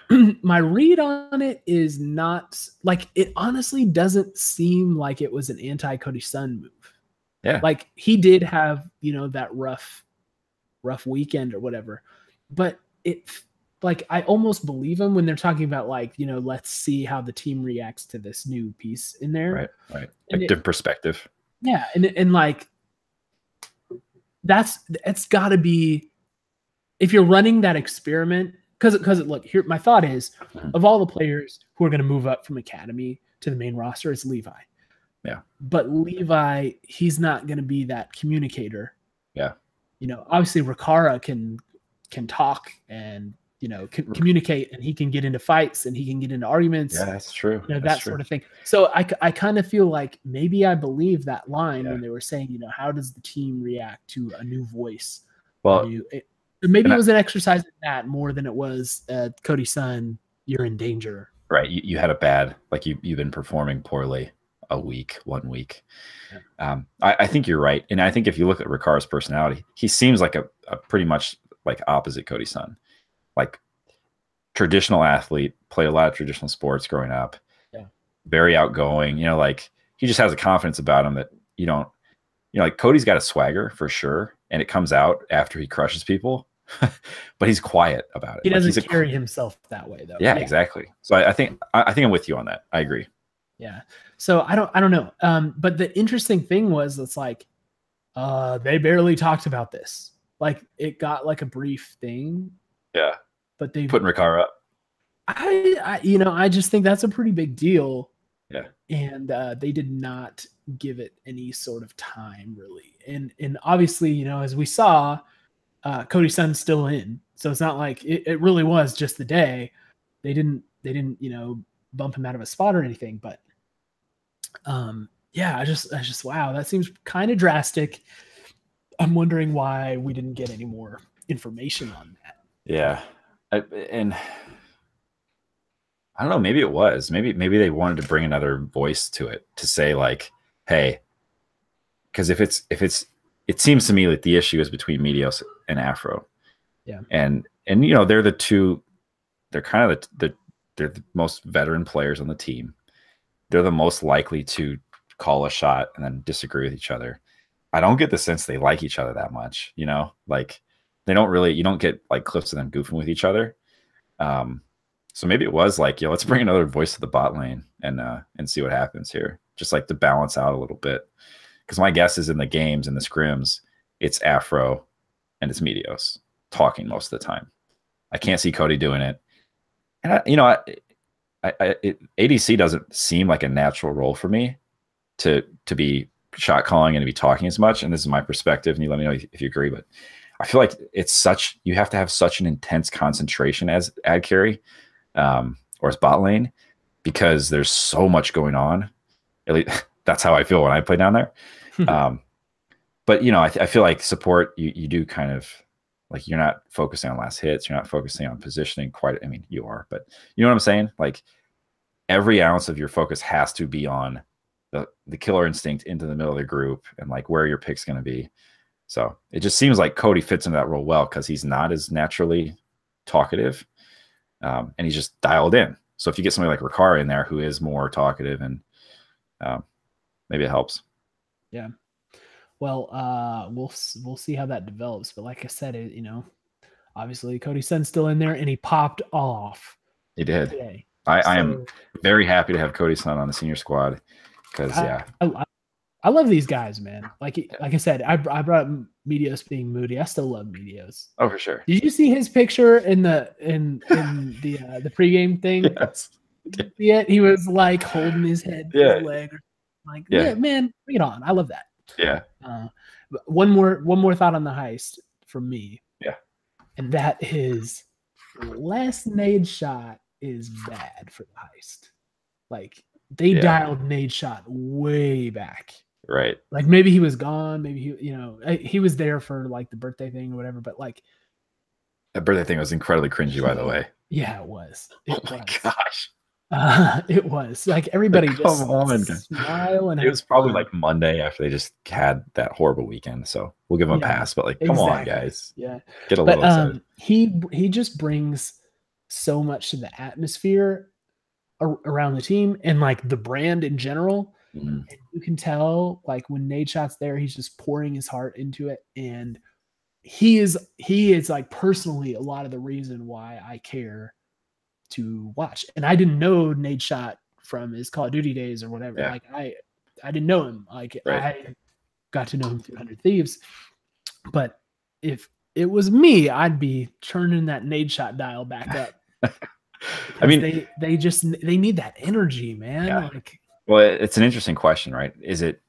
my read on it is not like, it honestly doesn't seem like it was an anti-Cody Sun move. Yeah. Like, he did have, that rough weekend or whatever, but like, I almost believe him when they're talking about like, let's see how the team reacts to this new piece in there. Right. Like, different perspective. Yeah. And like, it's gotta be, if you're running that experiment, because look, here, my thought is, of all the players who are going to move up from academy to the main roster, it's Levi. Yeah. But Levi, he's not going to be that communicator. Yeah. Obviously Rikara can talk and, can communicate, and he can get into fights and he can get into arguments. Yeah, that's true. That sort of thing. So I kind of feel like maybe I believe that line when they were saying, how does the team react to a new voice? Well, maybe it was an exercise in that more than it was Cody Sun, you're in danger. Right. You had a bad, like, you've been performing poorly 1 week. Yeah. I think you're right. And I think if you look at Rikara's personality, he seems like a pretty much like opposite Cody Sun. Like, traditional athlete, played a lot of traditional sports growing up. Yeah. Very outgoing. Like, he just has a confidence about him that you don't, like, Cody's got a swagger for sure. And it comes out after he crushes people. But he's quiet about it. He doesn't carry himself that way, though. Yeah, exactly. So I think I'm with you on that. I agree. Yeah. So I don't know. But the interesting thing was, it's like, they barely talked about this. Like, it got like a brief thing. Yeah. But they putting Rikara up. I just think that's a pretty big deal. Yeah. And they did not give it any sort of time, really. And obviously, as we saw, Cody Sun's still in, so it's not like it really was just the day. They didn't bump him out of a spot or anything. But I just wow, that seems kind of drastic. I'm wondering why we didn't get any more information on that. Yeah, and I don't know. Maybe it was. Maybe they wanted to bring another voice to it, to say like, hey, because if it's it seems to me like the issue is between Medios and Afro. Yeah. And they're the two. They're kind of they're the most veteran players on the team. They're the most likely to call a shot and then disagree with each other. I don't get the sense they like each other that much. Like, they don't really. You don't get like clips of them goofing with each other. So maybe it was like, let's bring another voice to the bot lane and see what happens here, just like to balance out a little bit. Because my guess is in the games, in the scrims, it's Afro and it's Medios talking most of the time. I can't see Cody doing it. And ADC doesn't seem like a natural role for me to be shot calling and to be talking as much. And this is my perspective, and you let me know if you agree. But I feel like you have to have such an intense concentration as ad carry, or as bot lane, because there's so much going on. At least that's how I feel when I play down there. Um, but I feel like support, you do kind of like, you're not focusing on last hits, you're not focusing on positioning quite. I mean, you are, but you know what I'm saying? Like every ounce of your focus has to be on the killer instinct into the middle of the group and like where your pick's going to be. So it just seems like Cody fits into that role well because he's not as naturally talkative, and he's just dialed in. So if you get somebody like Ricard in there who is more talkative, and maybe it helps. Yeah. Well, we'll see how that develops. But like I said, obviously Cody Sun's still in there, and he popped off. He did. Today. I am very happy to have Cody Sun on the senior squad because I love these guys, man. Like I said, I brought up Medios being moody. I still love Medios. Oh, for sure. Did you see his picture in the pregame thing? Yes. Yeah, he was like holding his head, his leg. Like, yeah, man, bring it on. I love that. Yeah. One more thought on the heist from me. Yeah. And that is, last nade shot is bad for the heist. Like they dialed nade shot way back. Right. Like maybe he was gone. Maybe he was there for like the birthday thing or whatever. But like that birthday thing was incredibly cringy, by the way. Yeah, it was. My gosh. It was like everybody just on, smile, and it was probably like Monday after they just had that horrible weekend. So we'll give them a pass. But like, come on, guys. Yeah, get a little excited. He just brings so much to the atmosphere around the team and like the brand in general. Mm-hmm. And you can tell like when Nate Shot's there, he's just pouring his heart into it, and he is like personally a lot of the reason why I care to watch. And I didn't know Nate Shot from his Call of Duty days or whatever. Yeah. Like I didn't know him. Like I got to know him through 100 Thieves. But if it was me, I'd be turning that Nate Shot dial back up. I mean, they need that energy, man. Yeah. Like, well, it's an interesting question, right? Is it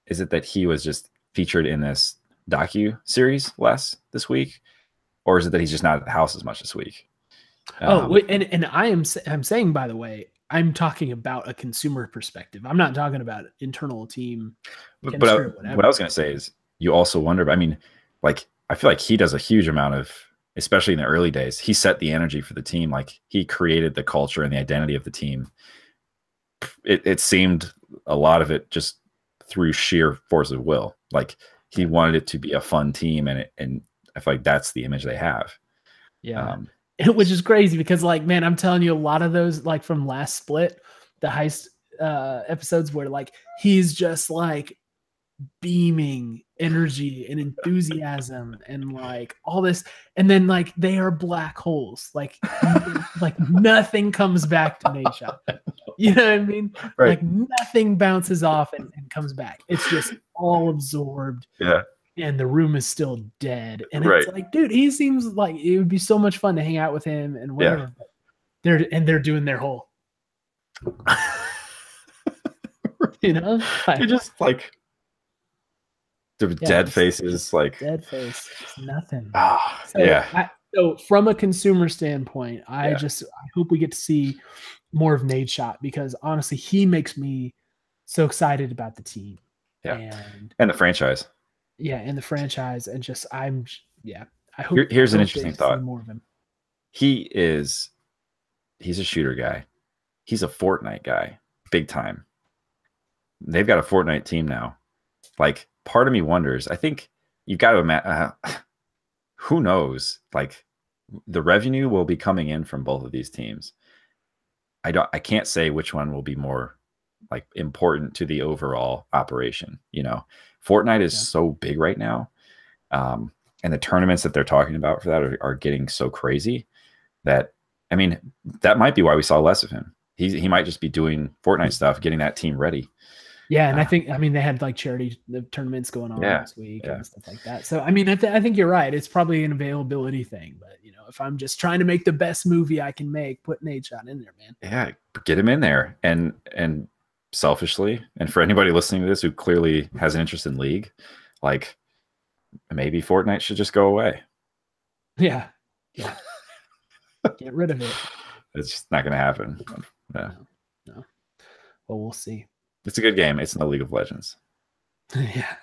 that he was just featured in this docu series less this week, or is it that he's just not at the house as much this week? And I'm saying, by the way, I'm talking about a consumer perspective. I'm not talking about internal team. But what I was going to say is, you also wonder. I mean, like I feel like he does a huge amount of, especially in the early days, he set the energy for the team. Like he created the culture and the identity of the team. It seemed a lot of it just through sheer force of will. Like he wanted it to be a fun team, and I feel like that's the image they have. Yeah. Which is crazy because, like, man, I'm telling you, a lot of those, like from last split, the heist episodes where like he's just like beaming energy and enthusiasm and like all this, and then like they are black holes. Like nothing comes back to Nate Shot. You know what I mean? Right. Like nothing bounces off and comes back. It's just all absorbed. Yeah. And the room is still dead. And it's like, dude, he seems like it would be so much fun to hang out with him and whatever. Yeah. They're doing their whole, You're just like the dead faces, like dead face, just nothing. So from a consumer standpoint, I hope we get to see more of Nade Shot, because honestly, he makes me so excited about the team. Yeah. And the franchise. Yeah, and the franchise, and just I hope. Here's an interesting thought. More of him. He's a shooter guy. He's a Fortnite guy, big time. They've got a Fortnite team now. Like, part of me wonders. I think you've got to imagine. Who knows? Like, the revenue will be coming in from both of these teams. I can't say which one will be more like important to the overall operation. You know, Fortnite is so big right now, and the tournaments that they're talking about for that are getting so crazy that, I mean, that might be why we saw less of him. He might just be doing Fortnite stuff, getting that team ready. Yeah, and I mean, they had like charity tournaments going on this week and stuff like that. So, I mean, I think you're right. It's probably an availability thing. But, you know, if I'm just trying to make the best movie I can make, put Nate Shot in there, man. Yeah, get him in there. And selfishly, and for anybody listening to this who clearly has an interest in League, like, maybe Fortnite should just go away. Yeah. Yeah. Get rid of it. It's just not going to happen. Yeah. No. Well, we'll see. It's a good game. It's no League of Legends. Yeah.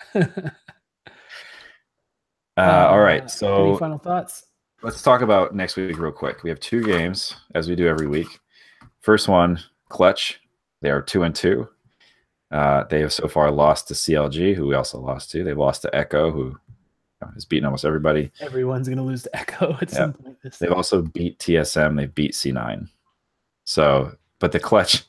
All right. Any So final thoughts? let's talk about next week real quick. We have 2 games, as we do every week. First one, Clutch. They are 2-2. They have so far lost to CLG, who we also lost to. They've lost to Echo, who has beaten almost everybody. Everyone's going to lose to Echo at some point. They've also beat TSM. They've beat C9. So, but the Clutch,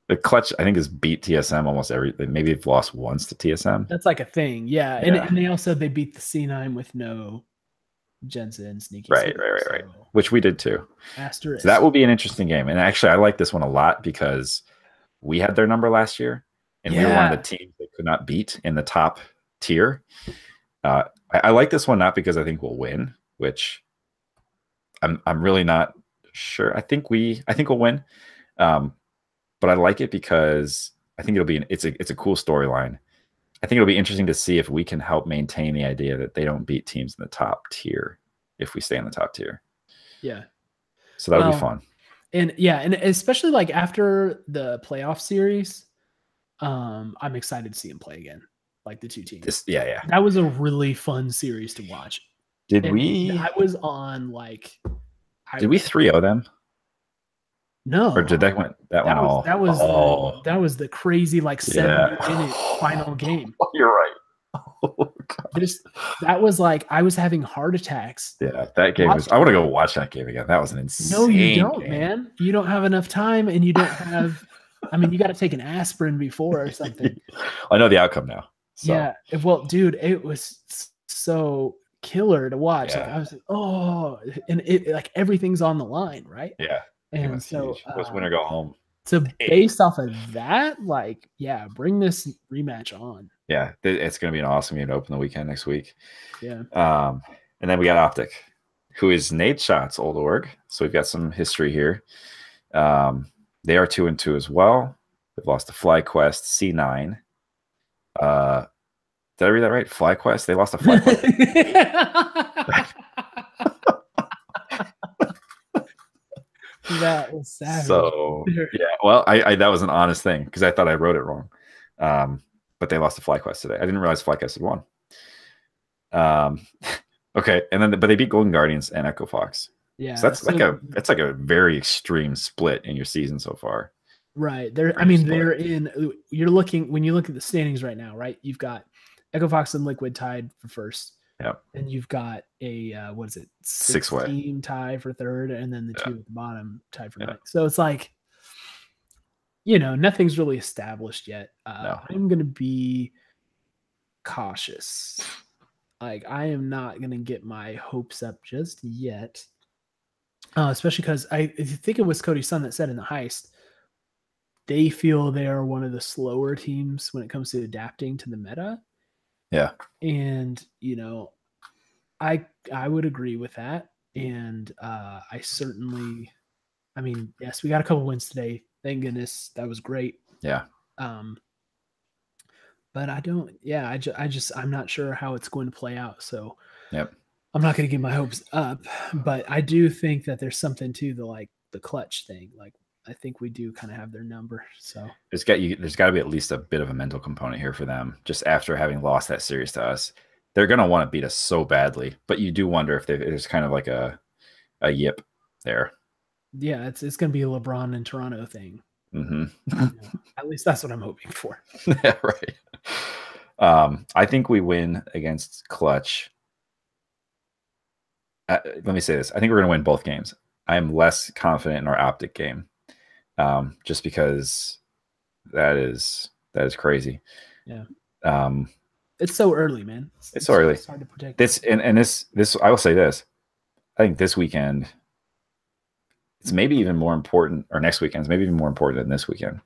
I think, has beat TSM almost maybe they've lost once to TSM. That's like a thing. Yeah. And they also, they beat the C9 with no Jensen, Sneaky. Right. Which we did too. Asterisk. So that will be an interesting game. And actually, I like this one a lot because we had their number last year, and we were one of the teams they could not beat in the top tier. I like this one not because I think we'll win, which I'm really not sure. I think we'll win, but I like it because I think it's a cool storyline. I think it'll be interesting to see if we can help maintain the idea that they don't beat teams in the top tier if we stay in the top tier. Yeah. So that'll be fun. And especially like after the playoff series, I'm excited to see them play again, like the 2 teams. That was a really fun series to watch. I was on like. Did we 3-0 them? No. Or did that went all? That was the crazy like 7-minute final game. You're right. Oh, that was like I was having heart attacks. Yeah, that game was. I want to go watch that game again. That was an insane. No, you don't, game. Man. You don't have enough time, and you don't have. I mean, you got to take an aspirin before or something. I know the outcome now. So. Yeah. Well, dude, it was so killer to watch. Yeah. Like I was like, oh, and it like everything's on the line, right? Yeah. And so it was win or go home. So based off of that, like, yeah, bring this rematch on. Yeah, it's going to be an awesome game to open the weekend next week. Yeah. And then we got Optic, who is Nate Shot's old org. So we've got some history here. They are 2-2 as well. They've lost to FlyQuest, C9. Did I read that right? FlyQuest? They lost to FlyQuest. That was savage. So yeah, well, I that was an honest thing because I thought I wrote it wrong. But they lost to FlyQuest today. I didn't realize FlyQuest had won. Okay, and then but they beat Golden Guardians and Echo Fox. Yeah, so that's like a very extreme split in your season so far. Right. They're in. You're looking when you look at the standings right now, right? You've got Echo Fox and Liquid tied for first. Yep. And you've got a what is it? 6-way team tie for third, and then the 2 at the bottom tied for ninth. So it's like, nothing's really established yet. No. I'm gonna be cautious. Like I am not gonna get my hopes up just yet. Especially because I think it was Cody Sun that said in the heist, they feel they are one of the slower teams when it comes to adapting to the meta. Yeah. And, I would agree with that. And I certainly, yes, we got a couple wins today. Thank goodness. That was great. Yeah. But I'm not sure how it's going to play out. So yep. I'm not going to get my hopes up, but I do think that there's something to the clutch thing. Like, I think we do kind of have their number. So there's got to be at least a bit of a mental component here for them. Just after having lost that series to us, they're going to want to beat us so badly. But you do wonder if there's kind of like a yip there. Yeah, it's going to be a LeBron and Toronto thing. Mm-hmm. At least that's what I'm hoping for. Yeah, right. I think we win against Clutch. Let me say this. I think we're going to win both games. I am less confident in our Optic game. Just because that is crazy. Yeah. It's so early, man. It's so early. It's hard to predict. This I will say this. I think this weekend it's maybe even more important, or next weekend is maybe even more important than this weekend,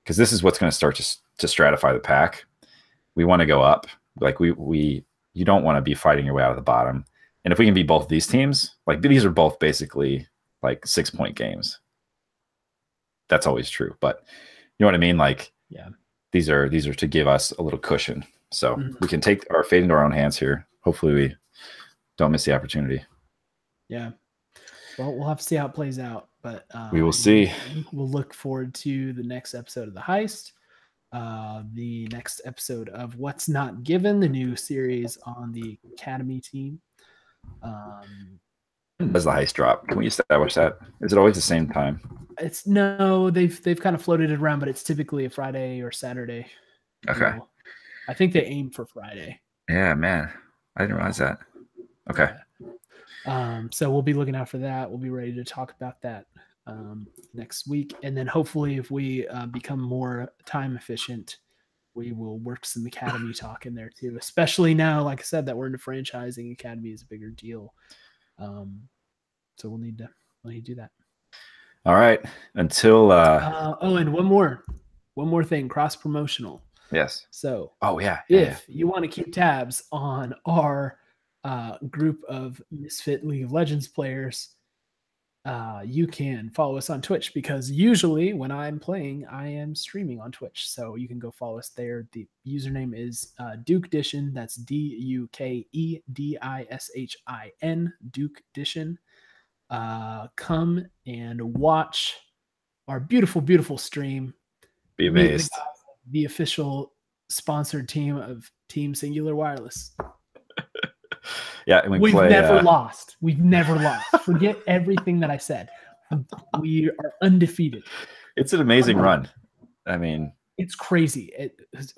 because this is what's going to start to stratify the pack. We want to go up. Like you don't want to be fighting your way out of the bottom. And if we can beat both these teams, like these are both basically like 6-point games. That's always true, but you know what I mean? Like, yeah, these are to give us a little cushion So we can take our fate into our own hands here. Hopefully we don't miss the opportunity. Yeah. Well, we'll have to see how it plays out, but we will see. We'll look forward to the next episode of The Heist, the next episode of What's Not Given, the new series on the Academy team. Does the heist drop? Can we establish that? Is it always the same time? They've kind of floated it around, but it's typically a Friday or Saturday. Okay. I think they aim for Friday. Yeah, man. I didn't realize that. Okay. So we'll be looking out for that. We'll be ready to talk about that next week. And then hopefully if we become more time efficient, we will work some Academy talk in there too, especially now, like I said, that we're into franchising. Academy is a bigger deal. So we'll need to do that. All right. Until and one more thing, cross promotional. Yes. So if you want to keep tabs on our group of Misfit League of Legends players, you can follow us on Twitch, because usually when I'm playing, I am streaming on Twitch. So you can go follow us there. The username is Dukedishin. That's DUKEDISHIN, Dukedishin. Come and watch our beautiful, beautiful stream. Be amazed. The official sponsored team of Team Singular Wireless. Yeah, and we've never lost. We've never lost. Forget everything that I said. We are undefeated. It's an amazing run. I mean, it's crazy.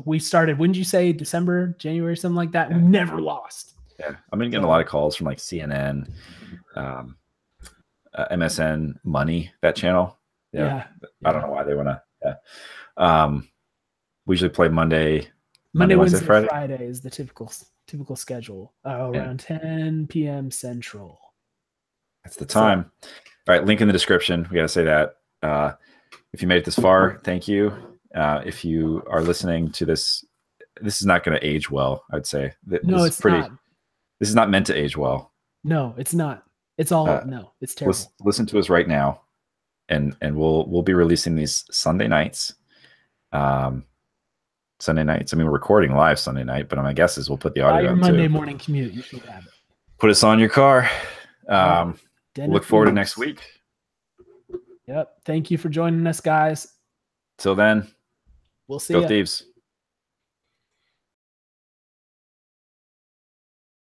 We started, when did you say, December, January, something like that? Yeah. We never lost. Yeah, I've been getting a lot of calls from like CNN, MSN Money, that channel. Yeah. I don't know why they want to. We usually play Monday, Wednesday, Friday is the typical schedule, around 10 p.m. Central. That's the time. All right, link in the description. We got to say that. If you made it this far, thank you. If you are listening to this, this is not going to age well, I'd say. No, it's not. This is not meant to age well. No, it's not. It's all no, it's terrible. Listen to us right now, and we'll be releasing these Sunday nights. Sunday nights. I mean, we're recording live Sunday night, but my guess is we'll put the audio on Monday morning commute. You should have it. Put us on your car. Look forward to next week. Yep. Thank you for joining us, guys. Till then, we'll see you. Go Thieves.